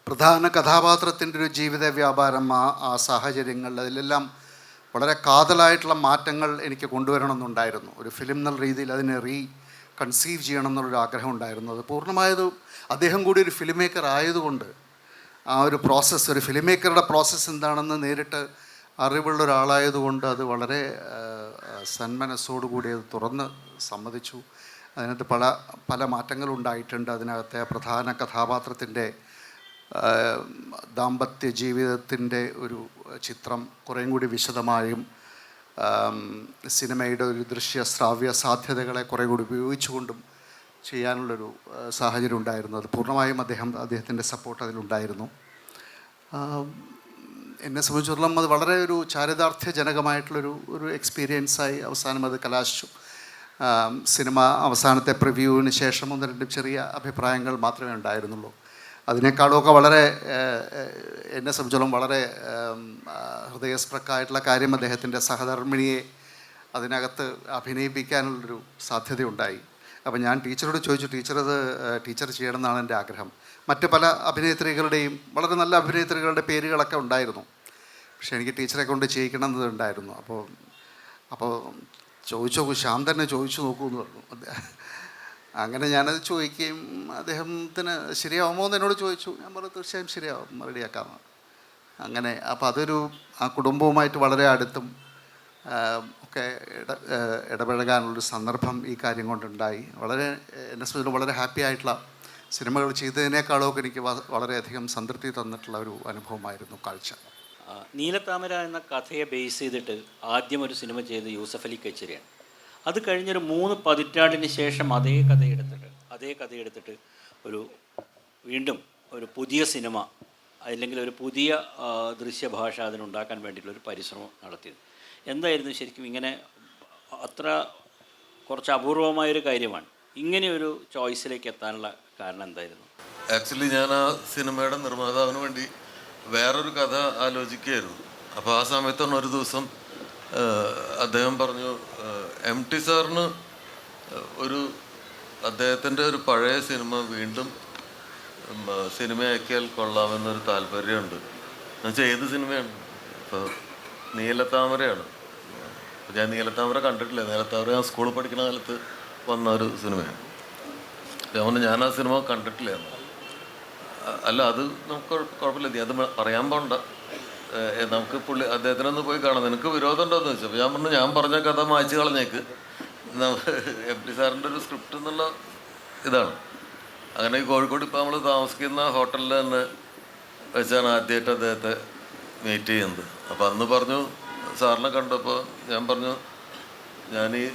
പ്രധാന കഥാപാത്രത്തിൻ്റെ ഒരു ജീവിത വ്യാപാരം, ആ സാഹചര്യങ്ങൾ, അതിലെല്ലാം വളരെ കാതലായിട്ടുള്ള മാറ്റങ്ങൾ എനിക്ക് കൊണ്ടുവരണമെന്നുണ്ടായിരുന്നു. ഒരു ഫിലിം എന്നുള്ള രീതിയിൽ അതിനെ കൺസീവ് ചെയ്യണം എന്നുള്ളൊരു ആഗ്രഹം ഉണ്ടായിരുന്നു. അത് പൂർണ്ണമായത് അദ്ദേഹം കൂടി ഒരു ഫിലിം മേക്കർ ആയതുകൊണ്ട് ആ ഒരു പ്രോസസ്സ്, ഒരു ഫിലിം മേക്കറുടെ പ്രോസസ്സ് എന്താണെന്ന് നേരിട്ട് അറിവുള്ള ഒരാളായതുകൊണ്ട് അത് വളരെ സന്മനസ്സോടുകൂടി അത് തുറന്ന് സമ്മതിച്ചു. അതിനകത്ത് പല മാറ്റങ്ങളുണ്ടായിട്ടുണ്ട്. അതിനകത്തെ പ്രധാന കഥാപാത്രത്തിൻ്റെ ദാമ്പത്യ ജീവിതത്തിൻ്റെ ഒരു ചിത്രം കുറേയും കൂടി വിശദമായും സിനിമയുടെ ഒരു ദൃശ്യ ശ്രാവ്യ സാധ്യതകളെ കുറേ കൂടി ഉപയോഗിച്ചുകൊണ്ടും ചെയ്യാനുള്ളൊരു സാഹചര്യം ഉണ്ടായിരുന്നു. അത് പൂർണ്ണമായും അദ്ദേഹത്തിൻ്റെ സപ്പോർട്ട് അതിലുണ്ടായിരുന്നു. എന്നെ സംബന്ധിച്ചിടത്തോളം അത് വളരെ ഒരു ചാരിതാർത്ഥ്യജനകമായിട്ടുള്ളൊരു എക്സ്പീരിയൻസായി അവസാനം അത് കലാശിച്ചു. സിനിമ അവസാനത്തെ പ്രിവ്യൂവിന് ശേഷം 1-2 ചെറിയ അഭിപ്രായങ്ങൾ മാത്രമേ ഉണ്ടായിരുന്നുള്ളൂ. അതിനേക്കാളുമൊക്കെ വളരെ എന്നെ സംബന്ധിച്ചോളം വളരെ ഹൃദയസ്പൃക്കായിട്ടുള്ള കാര്യം അദ്ദേഹത്തിൻ്റെ സഹധർമ്മിണിയെ അതിനകത്ത് അഭിനയിപ്പിക്കാനുള്ളൊരു സാധ്യതയുണ്ടായി. അപ്പോൾ ഞാൻ ടീച്ചറോട് ചോദിച്ചു, ടീച്ചർ ചെയ്യണമെന്നാണ് എൻ്റെ ആഗ്രഹം. മറ്റ് പല അഭിനേത്രികളുടെയും വളരെ നല്ല അഭിനേത്രികളുടെ പേരുകളൊക്കെ ഉണ്ടായിരുന്നു, പക്ഷേ എനിക്ക് ടീച്ചറെ കൊണ്ട് ചെയ്യിക്കണം എന്നുണ്ടായിരുന്നു. അപ്പോൾ ചോദിച്ചു നോക്കൂ, ശ്യാം തന്നെ ചോദിച്ചു നോക്കൂ എന്ന് പറഞ്ഞു. അങ്ങനെ ഞാനത് ചോദിക്കുകയും അദ്ദേഹത്തിന് ശരിയാവുമോ എന്ന് എന്നോട് ചോദിച്ചു. ഞാൻ പറഞ്ഞു തീർച്ചയായും ശരിയാവും, റെഡിയാക്കാം. അങ്ങനെ അപ്പോൾ അതൊരു ആ കുടുംബവുമായിട്ട് വളരെ അടുത്തും ഒക്കെ ഇടപഴകാനുള്ളൊരു സന്ദർഭം ഈ കാര്യം കൊണ്ടുണ്ടായി. വളരെ എന്നെ സംബന്ധിച്ച് വളരെ ഹാപ്പി ആയിട്ടുള്ള സിനിമകൾ ചെയ്തതിനേക്കാളൊക്കെ എനിക്ക് വളരെയധികം സംതൃപ്തി തന്നിട്ടുള്ള ഒരു അനുഭവമായിരുന്നു കാഴ്ച. നീലത്താമര എന്ന കഥയെ ബേസ് ചെയ്തിട്ട് ആദ്യം ഒരു സിനിമ ചെയ്ത് യൂസഫ് അലി കച്ചേരിയാണ്. അത് കഴിഞ്ഞൊരു 3 പതിറ്റാണ്ടിന് ശേഷം അതേ കഥയെടുത്തിട്ട് വീണ്ടും ഒരു പുതിയ സിനിമ അല്ലെങ്കിൽ ഒരു പുതിയ ദൃശ്യഭാഷ അതിനുണ്ടാക്കാൻ വേണ്ടിയിട്ടുള്ളൊരു പരിശ്രമം നടത്തിയത് എന്തായിരുന്നു? ശരിക്കും ഇങ്ങനെ അത്ര കുറച്ച് അപൂർവമായൊരു കാര്യമാണ്. ഇങ്ങനെയൊരു ചോയ്സിലേക്ക് എത്താനുള്ള കാരണം എന്തായിരുന്നു? ആക്ച്വലി ഞാൻ ആ സിനിമയുടെ നിർമ്മാതാവിന് വേണ്ടി വേറൊരു കഥ ആലോചിക്കുകയായിരുന്നു. അപ്പോൾ ആ സമയത്താണ് ഒരു ദിവസം അദ്ദേഹം പറഞ്ഞു, MT സാറിന് അദ്ദേഹത്തിൻ്റെ ഒരു പഴയ സിനിമ വീണ്ടും സിനിമയാക്കിയാൽ കൊള്ളാമെന്നൊരു താല്പര്യമുണ്ട്. എന്നുവെച്ചാൽ ഏത് സിനിമയാണ്? ഇപ്പോൾ നീലത്താമരയാണ്. ഞാൻ നീലത്താമര കണ്ടിട്ടില്ല. നീലത്താമര ഞാൻ സ്കൂളിൽ പഠിക്കുന്ന കാലത്ത് വന്ന ഒരു സിനിമയാണ്. അതുകൊണ്ട് ഞാൻ ആ സിനിമ കണ്ടിട്ടില്ല. അല്ല, അത് നമുക്ക് കുഴപ്പമില്ല, നീ അത് പറയാൻ പോണ്ട, നമുക്ക് അദ്ദേഹത്തിനൊന്ന് പോയി കാണാം, നിനക്ക് വിരോധം ഉണ്ടോയെന്ന് ചോദിച്ചു. അപ്പോൾ ഞാൻ പറഞ്ഞു, ഞാൻ പറഞ്ഞ കഥ മായ്ച്ച് കളഞ്ഞേക്ക്, MT സാറിൻ്റെ ഒരു സ്ക്രിപ്റ്റ് എന്നുള്ള ഇതാണ്. അങ്ങനെ ഈ കോഴിക്കോട് ഇപ്പോൾ നമ്മൾ താമസിക്കുന്ന ഹോട്ടലിൽ തന്നെ വെച്ചാണ് ആദ്യമായിട്ട് അദ്ദേഹത്തെ മീറ്റ് ചെയ്യുന്നത്. അപ്പോൾ അന്ന് പറഞ്ഞു, സാറിനെ കണ്ടപ്പോൾ ഞാൻ പറഞ്ഞു, ഞാൻ ഈ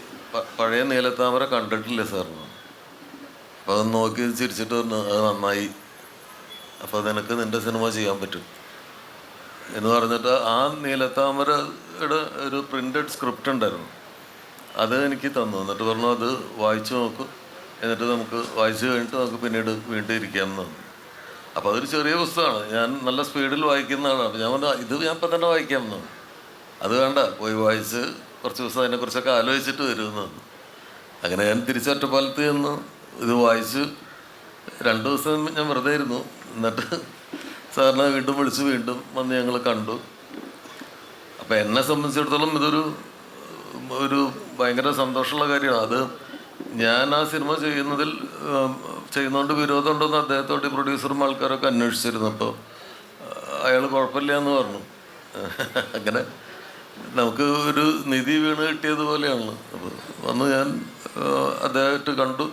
പഴയ നീലത്താമര കണ്ടിട്ടില്ല സാറിന്. അപ്പോൾ അത് നോക്കി ചിരിച്ചിട്ട് പറഞ്ഞു, അത് നന്നായി, അപ്പോൾ നിനക്ക് നിൻ്റെ സിനിമ ചെയ്യാൻ പറ്റും എന്ന് പറഞ്ഞിട്ട് ആ നീലത്താമരയുടെ ഒരു പ്രിൻ്റഡ് സ്ക്രിപ്റ്റ് ഉണ്ടായിരുന്നു, അത് എനിക്ക് തന്നു. എന്നിട്ട് പറഞ്ഞു, അത് വായിച്ചു നോക്കും, എന്നിട്ട് നമുക്ക് വായിച്ചു കഴിഞ്ഞിട്ട് നമുക്ക് പിന്നീട് വീണ്ടും ഇരിക്കാമെന്ന് പറഞ്ഞു. അപ്പോൾ അതൊരു ചെറിയ പുസ്തകമാണ്, ഞാൻ നല്ല സ്പീഡിൽ വായിക്കുന്നതാണ്. അപ്പോൾ ഞാൻ പറഞ്ഞു, ഇത് ഞാൻ ഇപ്പം തന്നെ വായിക്കാമെന്നാണ്. അത് വേണ്ട, പോയി വായിച്ച് കുറച്ച് ദിവസം അതിനെക്കുറിച്ചൊക്കെ ആലോചിച്ചിട്ട് വരുമെന്ന് പറഞ്ഞു. അങ്ങനെ ഞാൻ തിരിച്ചൊറ്റപ്പാലത്ത് ചെന്ന് ഇത് വായിച്ച് 2 ദിവസം ഞാൻ വെറുതെ ഇരുന്നു. എന്നിട്ട് സാറിനെ വീണ്ടും വിളിച്ച് വീണ്ടും വന്ന് ഞങ്ങൾ കണ്ടു. അപ്പം എന്നെ സംബന്ധിച്ചിടത്തോളം ഇതൊരു ഭയങ്കര സന്തോഷമുള്ള കാര്യമാണ്. അത് ഞാൻ ആ സിനിമ ചെയ്യുന്നതുകൊണ്ട് വിരോധമുണ്ടെന്ന് അദ്ദേഹത്തോട് പ്രൊഡ്യൂസറും ആൾക്കാരൊക്കെ അന്വേഷിച്ചിരുന്നു. അപ്പോൾ അയാൾ കുഴപ്പമില്ല എന്ന് പറഞ്ഞു. അങ്ങനെ നമുക്ക് ഒരു നിധി വീണ് കിട്ടിയതുപോലെയാണ്. അപ്പോൾ വന്ന് ഞാൻ അദ്ദേഹത്തെ കണ്ടു.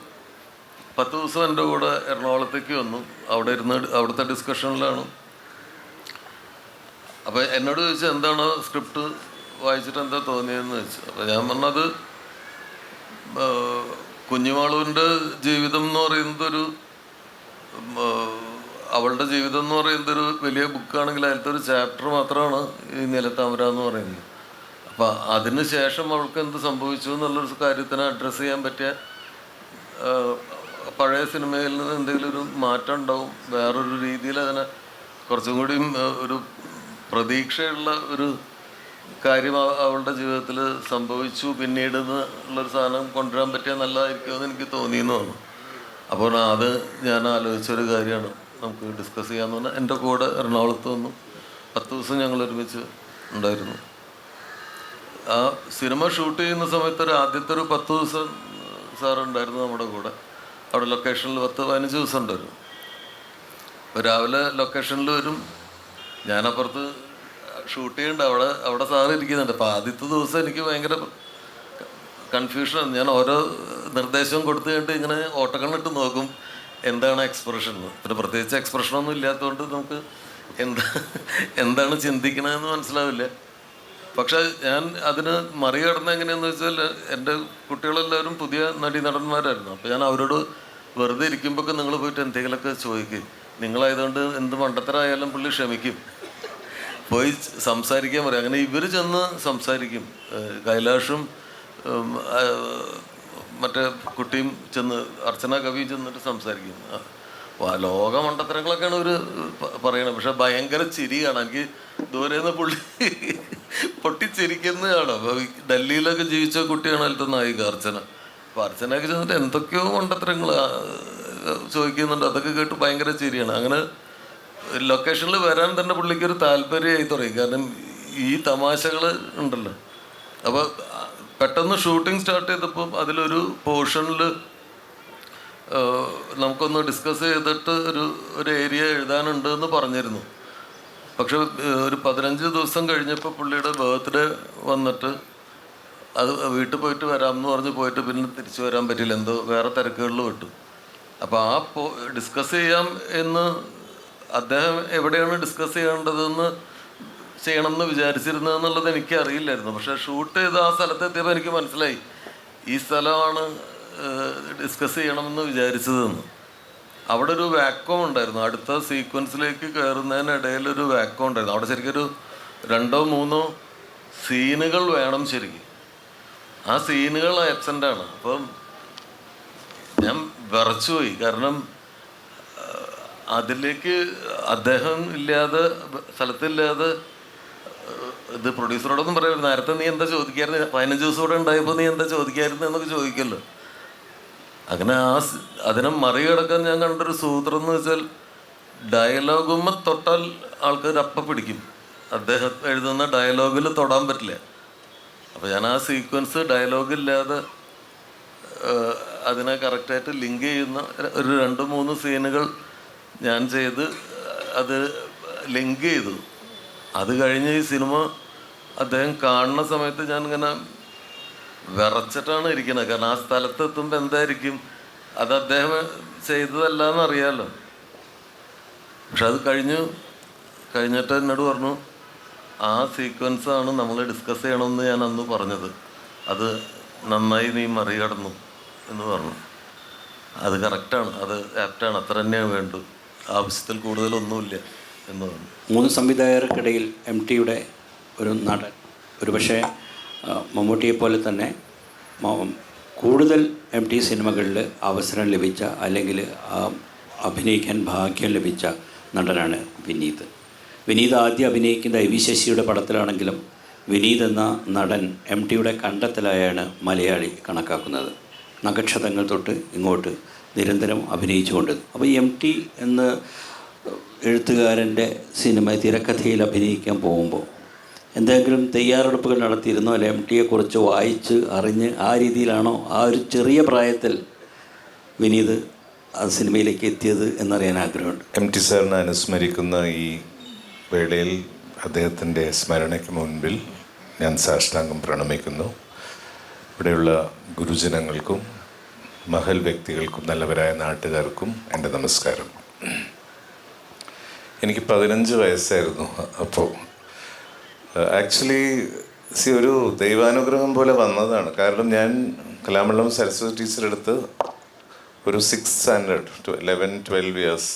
10 ദിവസം എൻ്റെ കൂടെ എറണാകുളത്തേക്ക് വന്നു. അവിടെ ഇരുന്ന് അവിടുത്തെ ഡിസ്കഷനിലാണ്. അപ്പോൾ എന്നോട് ചോദിച്ചാൽ എന്താണ് സ്ക്രിപ്റ്റ് വായിച്ചിട്ട് എന്താ തോന്നിയതെന്ന് ചോദിച്ചു. അപ്പോൾ ഞാൻ പറഞ്ഞത്, കുഞ്ഞുമാളുവിൻ്റെ ജീവിതം എന്ന് പറയുന്നതൊരു അവളുടെ ജീവിതം എന്ന് പറയുന്നതൊരു വലിയ ബുക്കാണെങ്കിൽ അതിലത്തെ ഒരു ചാപ്റ്റർ മാത്രമാണ് ഈ നീലത്താമര എന്ന് പറയുന്നത്. അപ്പം അതിന് ശേഷം അവൾക്ക് എന്ത് സംഭവിച്ചു എന്നുള്ളൊരു കാര്യത്തിനെ അഡ്രസ്സ് ചെയ്യാൻ പറ്റിയ പഴയ സിനിമയിൽ നിന്ന് എന്തെങ്കിലും ഒരു മാറ്റം ഉണ്ടാവും, വേറൊരു രീതിയിൽ അതിനെ കുറച്ചും കൂടിയും ഒരു പ്രതീക്ഷയുള്ള ഒരു കാര്യം അവളുടെ ജീവിതത്തിൽ സംഭവിച്ചു പിന്നീട് ഉള്ളൊരു സാധനം കൊണ്ടുവരാൻ പറ്റിയാൽ നല്ലതായിരിക്കുമെന്ന് എനിക്ക് തോന്നിയെന്ന് പറഞ്ഞു. അപ്പോൾ അത് ഞാൻ ആലോചിച്ചൊരു കാര്യമാണ്, നമുക്ക് ഡിസ്കസ് ചെയ്യാമെന്ന് പറഞ്ഞാൽ എൻ്റെ കൂടെ എറണാകുളത്ത് വന്നു. 10 ദിവസം ഞങ്ങൾ ഒരുമിച്ച് ഉണ്ടായിരുന്നു. ആ സിനിമ ഷൂട്ട് ചെയ്യുന്ന സമയത്ത് ആദ്യത്തെ ഒരു 10 ദിവസം സാറുണ്ടായിരുന്നു നമ്മുടെ കൂടെ. അവിടെ ലൊക്കേഷനിൽ 10-15 ദിവസം ഉണ്ടായിരുന്നു. അപ്പോൾ രാവിലെ ലൊക്കേഷനിൽ വരും, ഞാനപ്പുറത്ത് ഷൂട്ട് ചെയ്യേണ്ട അവിടെ സാറ് ഇരിക്കുന്നുണ്ട്. അപ്പോൾ ആദ്യത്തെ ദിവസം എനിക്ക് ഭയങ്കര കൺഫ്യൂഷനാണ്. ഞാൻ ഓരോ നിർദ്ദേശവും കൊടുത്തു കഴിഞ്ഞിട്ട് ഇങ്ങനെ ഓട്ടക്കണ്ണിട്ട് നോക്കും എന്താണ് എക്സ്പ്രഷൻ. പിന്നെ പ്രത്യേകിച്ച് എക്സ്പ്രഷനൊന്നും ഇല്ലാത്തതുകൊണ്ട് നമുക്ക് എന്താണ് ചിന്തിക്കണമെന്ന് മനസ്സിലാവില്ല. പക്ഷേ ഞാൻ അതിന് മറികടന്ന് എങ്ങനെയാണെന്ന് വെച്ചാൽ എൻ്റെ കുട്ടികളെല്ലാവരും പുതിയ നടന്മാരായിരുന്നു. അപ്പോൾ ഞാൻ അവരോട് വെറുതെ ഇരിക്കുമ്പോഴൊക്കെ നിങ്ങൾ പോയിട്ട് എന്തെങ്കിലുമൊക്കെ ചോദിക്കും, നിങ്ങളായതുകൊണ്ട് എന്ത് മണ്ടത്തരായാലും പുള്ളി ക്ഷമിക്കും. പോയി സംസാരിക്കാൻ പറയും. അങ്ങനെ ഇവർ ചെന്ന് സംസാരിക്കും. കൈലാഷും മറ്റേ കുട്ടിയും ചെന്ന്, അർച്ചന കവി ചെന്നിട്ട് സംസാരിക്കും. ലോക മണ്ടത്തരങ്ങളൊക്കെയാണ് ഇവർ പറയണത്. പക്ഷെ ഭയങ്കര ചിരിയാണ്. എനിക്ക് ദൂരെ നിന്ന് പുള്ളി പൊട്ടിച്ചിരിക്കുന്നതാണ്. അപ്പോൾ ഡൽഹിയിലൊക്കെ ജീവിച്ച കുട്ടിയാണ് അതിലത്തെ നായിക അർച്ചന. അപ്പോൾ അർച്ചനയൊക്കെ ചെന്നിട്ട് എന്തൊക്കെയോ മണ്ടത്തരങ്ങൾ ചോദിക്കുന്നുണ്ട്. അതൊക്കെ കേട്ട് ഭയങ്കര ചിരിയാണ്. അങ്ങനെ ലൊക്കേഷനിൽ വരാൻ തന്നെ പുള്ളിക്കൊരു താല്പര്യമായി തുടങ്ങി. കാരണം ഈ തമാശകൾ ഉണ്ടല്ലോ. അപ്പോൾ പെട്ടെന്ന് ഷൂട്ടിംഗ് സ്റ്റാർട്ട് ചെയ്തപ്പോൾ അതിലൊരു പോർഷനിൽ നമുക്കൊന്ന് ഡിസ്കസ് ചെയ്തിട്ട് ഒരു ഏരിയ എഴുതാനുണ്ട് എന്ന് പറഞ്ഞിരുന്നു. പക്ഷെ ഒരു 15 ദിവസം കഴിഞ്ഞപ്പോൾ പുള്ളിയുടെ ബർത്ത്ഡേ വന്നിട്ട് അത് വീട്ടിൽ പോയിട്ട് വരാമെന്ന് പറഞ്ഞ് പോയിട്ട് പിന്നെ തിരിച്ചു വരാൻ പറ്റില്ല. എന്തോ വേറെ തിരക്കുകളിൽ വിട്ടു. അപ്പോൾ ഡിസ്കസ് ചെയ്യാം എന്ന് അദ്ദേഹം എവിടെയാണ് ഡിസ്കസ് ചെയ്യേണ്ടതെന്ന് ചെയ്യണമെന്ന് വിചാരിച്ചിരുന്നതെന്നുള്ളത് എനിക്ക് അറിയില്ലായിരുന്നു. പക്ഷേ ഷൂട്ട് ചെയ്ത് ആ സ്ഥലത്തെത്തിയപ്പോൾ എനിക്ക് മനസ്സിലായി ഈ സ്ഥലമാണ് ഡിസ്കസ് ചെയ്യണമെന്ന് വിചാരിച്ചതെന്ന്. അവിടെ ഒരു വാക്വം ഉണ്ടായിരുന്നു. അടുത്ത സീക്വൻസിലേക്ക് കയറുന്നതിനിടയിൽ ഒരു വാക്വം ഉണ്ടായിരുന്നു. അവിടെ ശരിക്കും ഒരു 2-3 സീനുകൾ വേണം ശരിക്കും. ആ സീനുകൾ ആബ്സെൻ്റാണ്. അപ്പം ഞാൻ വിറച്ചുപോയി. കാരണം അതിലേക്ക് അദ്ദേഹം ഇല്ലാതെ, സ്ഥലത്തില്ലാതെ, ഇത് പ്രൊഡ്യൂസറോടൊന്നും പറയാം, നേരത്തെ നീ എന്താ ചോദിക്കായിരുന്നു, 15 ദിവസം കൂടെ ഉണ്ടായപ്പോൾ നീ എന്താ ചോദിക്കായിരുന്നു എന്നൊക്കെ ചോദിക്കല്ലോ. അങ്ങനെ അതിനെ മറികടക്കാൻ ഞാൻ കണ്ടൊരു സൂത്രം എന്ന് വെച്ചാൽ ഡയലോഗുമ്മ തൊട്ടാൽ ആൾക്കാർ അപ്പം പിടിക്കും. അദ്ദേഹം എഴുതുന്ന ഡയലോഗിൽ തൊടാൻ പറ്റില്ല. അപ്പോൾ ഞാൻ ആ സീക്വൻസ് ഡയലോഗില്ലാതെ അതിനെ കറക്റ്റായിട്ട് ലിങ്ക് ചെയ്യുന്ന ഒരു 2-3 സീനുകൾ ഞാൻ ചെയ്ത് അത് ലിങ്ക് ചെയ്തു. അത് കഴിഞ്ഞ് ഈ സിനിമ അദ്ദേഹം കാണുന്ന സമയത്ത് ഞാനിങ്ങനെ വിറച്ചിട്ടാണ് ഇരിക്കുന്നത്. കാരണം ആ സ്ഥലത്തെത്തുമ്പോൾ എന്തായിരിക്കും, അത് അദ്ദേഹം ചെയ്തതല്ല എന്നറിയാമല്ലോ. പക്ഷെ അത് കഴിഞ്ഞിട്ട് എന്നോട് പറഞ്ഞു, ആ സീക്വൻസാണ് നമ്മൾ ഡിസ്കസ് ചെയ്യണമെന്ന് ഞാൻ അന്ന് പറഞ്ഞത്, അത് നന്നായി നീ മറികടന്നു എന്ന് പറഞ്ഞു. അത് കറക്റ്റാണ്, അത് ആപ്റ്റാണ്, അത്ര തന്നെയാണ് വേണ്ടു, ആവശ്യത്തിൽ കൂടുതലൊന്നുമില്ല എന്ന് പറഞ്ഞു. 3 സംവിധായകർക്കിടയിൽ MTയുടെ ഒരു നടൻ, ഒരുപക്ഷെ മമ്മൂട്ടിയെപ്പോലെ തന്നെ കൂടുതൽ MT സിനിമകളിൽ അവസരം ലഭിച്ച, അല്ലെങ്കിൽ അഭിനയിക്കാൻ ഭാഗ്യം ലഭിച്ച നടനാണ് വിനീത്. വിനീത് ആദ്യം അഭിനയിക്കുന്ന IV ശശിയുടെ പടത്തിലാണെങ്കിലും വിനീത് എന്ന നടൻ MTയുടെ കണ്ടെത്തലായാണ് മലയാളി കണക്കാക്കുന്നത്. നക്ഷത്രങ്ങൾ തൊട്ട് ഇങ്ങോട്ട് നിരന്തരം അഭിനയിച്ചുകൊണ്ട്. അപ്പോൾ MT എന്ന എഴുത്തുകാരൻ്റെ സിനിമ തിരക്കഥയിൽ അഭിനയിക്കാൻ പോകുമ്പോൾ എന്തെങ്കിലും തയ്യാറെടുപ്പുകൾ നടത്തിയിരുന്നോ, അല്ലെ MTയെക്കുറിച്ച് വായിച്ച് അറിഞ്ഞ് ആ രീതിയിലാണോ ആ ഒരു ചെറിയ പ്രായത്തിൽ വിനീത് ആ സിനിമയിലേക്ക് എത്തിയത് എന്നറിയാൻ ആഗ്രഹമുണ്ട്. MT സാറിനെ അനുസ്മരിക്കുന്ന ഈ വേളയിൽ അദ്ദേഹത്തിൻ്റെ സ്മരണയ്ക്ക് മുൻപിൽ ഞാൻ സാഷ്ടാംഗം പ്രണമിക്കുന്നു. ഇവിടെയുള്ള ഗുരുജനങ്ങൾക്കും മഹൽ വ്യക്തികൾക്കും നല്ലവരായ നാട്ടുകാർക്കും എൻ്റെ നമസ്കാരം. എനിക്ക് 15 വയസ്സായിരുന്നു അപ്പോൾ. ആക്ച്വലി ഒരു ദൈവാനുഗ്രഹം പോലെ വന്നതാണ്. കാരണം ഞാൻ കലാമണ്ഡലം സരസ്വതി ടീച്ചറെടുത്ത് ഒരു 6th സ്റ്റാൻഡേർഡ് 11-12 ഇയേഴ്സ്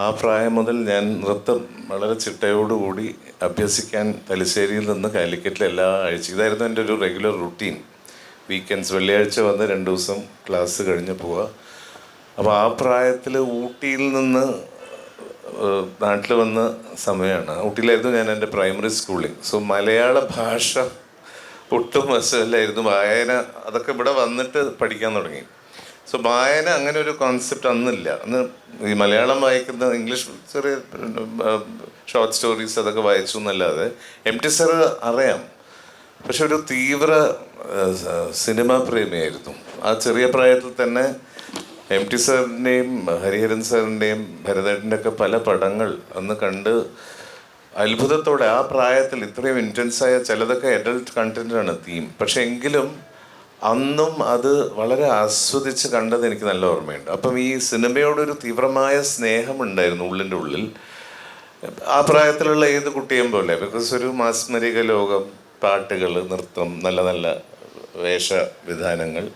ആ പ്രായം മുതൽ ഞാൻ നൃത്തം വളരെ ചിട്ടയോടുകൂടി അഭ്യസിക്കാൻ തലശ്ശേരിയിൽ നിന്ന് കാലിക്കറ്റിൽ എല്ലാ ആഴ്ചയും, ഇതായിരുന്നു എൻ്റെ ഒരു റെഗുലർ റുട്ടീൻ. വീക്കെൻഡ്സ് വെള്ളിയാഴ്ച വന്ന് 2 ദിവസം ക്ലാസ് കഴിഞ്ഞ് പോവുക. അപ്പോൾ ആ പ്രായത്തിൽ ഊട്ടിയിൽ നിന്ന് നാട്ടിൽ വന്ന സമയമാണ്. ഊട്ടിയിലായിരുന്നു ഞാൻ എൻ്റെ പ്രൈമറി സ്കൂളിൽ. സോ മലയാള ഭാഷ ഒട്ടും വശമല്ലായിരുന്നു. വായന അതൊക്കെ ഇവിടെ വന്നിട്ട് പഠിക്കാൻ തുടങ്ങി. സോ വായന അങ്ങനെ ഒരു കോൺസെപ്റ്റ് അന്നില്ല. അന്ന് ഈ മലയാളം വായിക്കുന്ന ഇംഗ്ലീഷ് ചെറിയ ഷോർട്ട് സ്റ്റോറീസ് അതൊക്കെ വായിച്ചു എന്നല്ലാതെ MT സാർ അറിയാം. പക്ഷെ ഒരു തീവ്ര സിനിമാ പ്രേമിയായിരുന്നു. ആ ചെറിയ പ്രായത്തിൽ തന്നെ MT സാറിൻ്റെയും ഹരിഹരൻ സാറിൻ്റെയും ഭരതേട്ടൻ്റെ ഒക്കെ പല പടങ്ങൾ അന്ന് കണ്ട് അത്ഭുതത്തോടെ, ആ പ്രായത്തിൽ ഇത്രയും ഇൻറ്റൻസായ, ചിലതൊക്കെ അഡൽട്ട് കണ്ടൻറ്റാണ് തീം, പക്ഷെ എങ്കിലും അന്നും അത് വളരെ ആസ്വദിച്ച് കണ്ടത് എനിക്ക് നല്ല ഓർമ്മയുണ്ട്. അപ്പം ഈ സിനിമയോടൊരു തീവ്രമായ സ്നേഹമുണ്ടായിരുന്നു ഉള്ളിൻ്റെ ഉള്ളിൽ. ആ പ്രായത്തിലുള്ള ഏത് കുട്ടിയും പോലെ, ബിക്കോസ് ഒരു മാസ്മരിക ലോകം, പാട്ടുകൾ, നൃത്തം, നല്ല നല്ല വേഷവിധാനങ്ങൾ,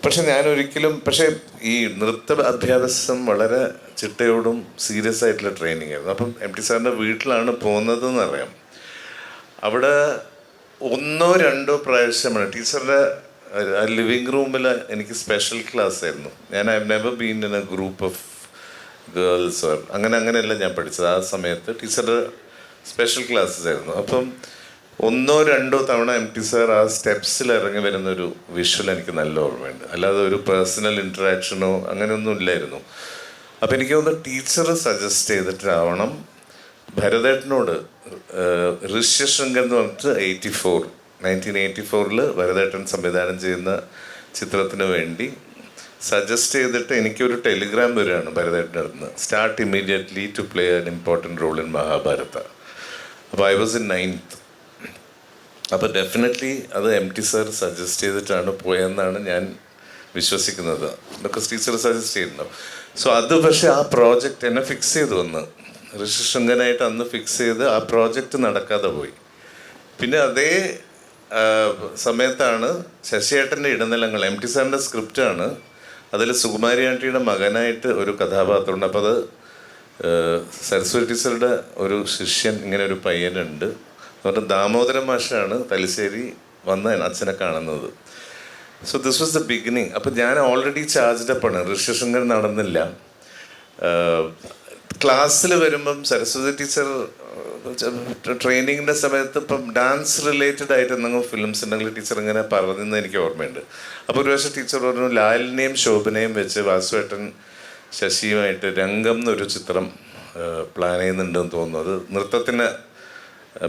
പക്ഷെ ഞാൻ ഒരിക്കലും ഈ നൃത്ത അഭ്യാസം വളരെ ചിട്ടയോടും സീരിയസ് ആയിട്ടുള്ള ട്രെയിനിങ് ആയിരുന്നു. അപ്പം എം ടി സാറിൻ്റെ വീട്ടിലാണ് പോകുന്നതെന്ന് അറിയാം. അവിടെ 1-2 പ്രാവശ്യമാണ് ടീച്ചറുടെ ലിവിങ് റൂമിൽ എനിക്ക് സ്പെഷ്യൽ ക്ലാസ് ആയിരുന്നു. ഞാൻ I never been in A group of girls അങ്ങനെയല്ല ഞാൻ പഠിച്ചത്. ആ സമയത്ത് ടീച്ചറുടെ സ്പെഷ്യൽ ക്ലാസ്സസ് ആയിരുന്നു. അപ്പം 1-2 തവണ എം ടി സാർ ആ സ്റ്റെപ്സിൽ ഇറങ്ങി വരുന്നൊരു വിഷ്വൽ എനിക്ക് നല്ല ഓർമ്മയുണ്ട്. അല്ലാതെ ഒരു പേഴ്സണൽ ഇൻട്രാക്ഷനോ അങ്ങനെയൊന്നും ഇല്ലായിരുന്നു. അപ്പം എനിക്ക് തോന്നുന്നു ടീച്ചർ സജസ്റ്റ് ചെയ്തിട്ടാവണം ഭരതേട്ടനോട് ഋഷ്യശൃംഗൻ എന്ന് പറഞ്ഞിട്ട് 1984 ഭരതേട്ടൻ സംവിധാനം ചെയ്യുന്ന ചിത്രത്തിന് വേണ്ടി സജസ്റ്റ് ചെയ്തിട്ട് എനിക്കൊരു ടെലിഗ്രാം വരികയാണ് ഭരതേട്ടൻ്റെ അടുത്ത് നിന്ന്, start immediately to play an important role in Mahabharata. അപ്പോൾ ഐ വാസ് ഇൻ 9th. അപ്പോൾ ഡെഫിനറ്റ്ലി അത് എം ടി സാർ സജസ്റ്റ് ചെയ്തിട്ടാണ് പോയതെന്നാണ് ഞാൻ വിശ്വസിക്കുന്നത്. ഇതൊക്കെ ടീച്ചർ സജസ്റ്റ് ചെയ്യുന്നുണ്ടാവും. സോ അത് പക്ഷേ ആ പ്രോജക്റ്റ് എന്നെ ഫിക്സ് ചെയ്തു വന്ന് ഋഷിശൃംഗനായിട്ട് അന്ന് ഫിക്സ് ചെയ്ത് ആ പ്രോജക്റ്റ് നടക്കാതെ പോയി. പിന്നെ അതേ സമയത്താണ് ശശിയേട്ടൻ്റെ ഇടനിലങ്ങൾ, എം ടി സാറിൻ്റെ സ്ക്രിപ്റ്റാണ്. അതിൽ സുകുമാരി ആൻറ്റിയുടെ മകനായിട്ട് ഒരു കഥാപാത്രമുണ്ട്. അപ്പോൾ അത് സരസ്വതി ടീച്ചറുടെ ഒരു ശിഷ്യൻ, ഇങ്ങനെ ഒരു പയ്യനുണ്ട്. അതുകൊണ്ട് ദാമോദരൻ മാഷാണ് തലശ്ശേരി വന്ന് അച്ഛനെ കാണുന്നത്. So this was the beginning. അപ്പം ഞാൻ ഓൾറെഡി ചാർജ്ഡ് അപ്പാണ്. ഋഷ്യശൃംഗൻ നടന്നില്ല. ക്ലാസ്സിൽ വരുമ്പം സരസ്വതി ടീച്ചർ ട്രെയിനിങ്ങിൻ്റെ സമയത്ത് ഇപ്പം ഡാൻസ് റിലേറ്റഡ് ആയിട്ട് എന്തെങ്കിലും ഫിലിംസ് ഉണ്ടെങ്കിൽ ടീച്ചർ ഇങ്ങനെ പറഞ്ഞെന്ന് എനിക്ക് ഓർമ്മയുണ്ട്. അപ്പോൾ ഒരു പ്രാവശ്യം ടീച്ചർ പറഞ്ഞു, ലാലിനെയും ശോഭനയും വെച്ച് വാസുവേട്ടൻ ശശിയുമായിട്ട് രംഗം എന്നൊരു ചിത്രം പ്ലാൻ ചെയ്യുന്നുണ്ടെന്ന് തോന്നുന്നു. അത് നൃത്തത്തിന്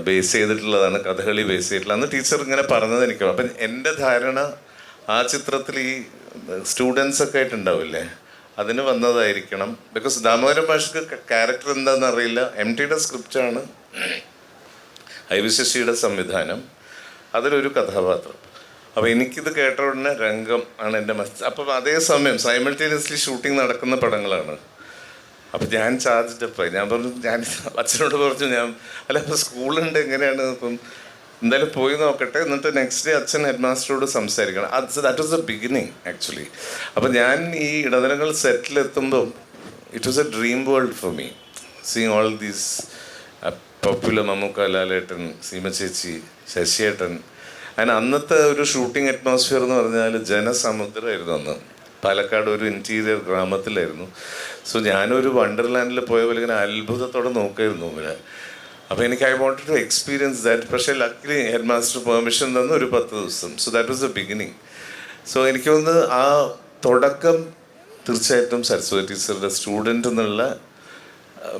ബേസ് ചെയ്തിട്ടുള്ളതാണ്, കഥകളി ബേസ് ചെയ്തിട്ടുള്ള. അന്ന് ടീച്ചർ ഇങ്ങനെ പറഞ്ഞത് എനിക്ക്. അപ്പം എൻ്റെ ധാരണ ആ ചിത്രത്തിൽ ഈ സ്റ്റുഡൻസൊക്കെ ആയിട്ടുണ്ടാവില്ലേ, അതിന് വന്നതായിരിക്കണം. ബിക്കോസ് ദാമോദരൻ മാഷ്ക്ക് ക്യാരക്ടർ എന്താണെന്ന് അറിയില്ല. എം ടിയുടെ സ്ക്രിപ്റ്റാണ്, ഐ വി ശശിയുടെ സംവിധാനം, അതിലൊരു കഥാപാത്രം. അപ്പോൾ എനിക്കിത് കേട്ട ഉടനെ രംഗം ആണ് എൻ്റെ അപ്പം അതേസമയം സൈമൾട്ടേനിയസ്ലി ഷൂട്ടിംഗ് നടക്കുന്ന പടങ്ങളാണ്. അപ്പം ഞാൻ ചാർജ്ഡപ്പായി. ഞാൻ പറഞ്ഞു, ഞാൻ അച്ഛനോട് പറഞ്ഞു, അല്ല ഇപ്പോൾ സ്കൂളുണ്ട് എങ്ങനെയാണ്, ഇപ്പം എന്തായാലും പോയി നോക്കട്ടെ, എന്നിട്ട് നെക്സ്റ്റ് ഡേ അച്ഛൻ ഹെഡ് മാസ്റ്ററോട് സംസാരിക്കണം. That was the beginning actually. അപ്പം ഞാൻ ഈ ഇടനിലങ്ങൾ സെറ്റിലെത്തുമ്പം it was a dream world for me, seeing all these popular Mammukka, Lalettan, Seema ചേച്ചി, ശശിയേട്ടൻ. അതിന് അന്നത്തെ ഒരു ഷൂട്ടിംഗ് അറ്റ്മോസ്ഫിയർ എന്ന് പറഞ്ഞാൽ ജനസമുദ്രമായിരുന്നു. അന്ന് പാലക്കാട് ഒരു ഇൻറ്റീരിയർ ഗ്രാമത്തിലായിരുന്നു. സോ ഞാനൊരു വണ്ടർലാൻഡിൽ പോയ പോലെ ഇങ്ങനെ അത്ഭുതത്തോടെ നോക്കായിരുന്നു ഇവരെ. അപ്പോൾ എനിക്ക് I wanted to experience that. പക്ഷേ ലക്കിലി ഹെഡ് മാസ്റ്റർ പെർമിഷൻ തന്നു ഒരു 10 ദിവസം. So that was the beginning. So എനിക്ക് തോന്നുന്നത് ആ തുടക്കം തീർച്ചയായിട്ടും സരസ്വതി ടീച്ചറുടെ സ്റ്റുഡൻറ്റ് എന്നുള്ള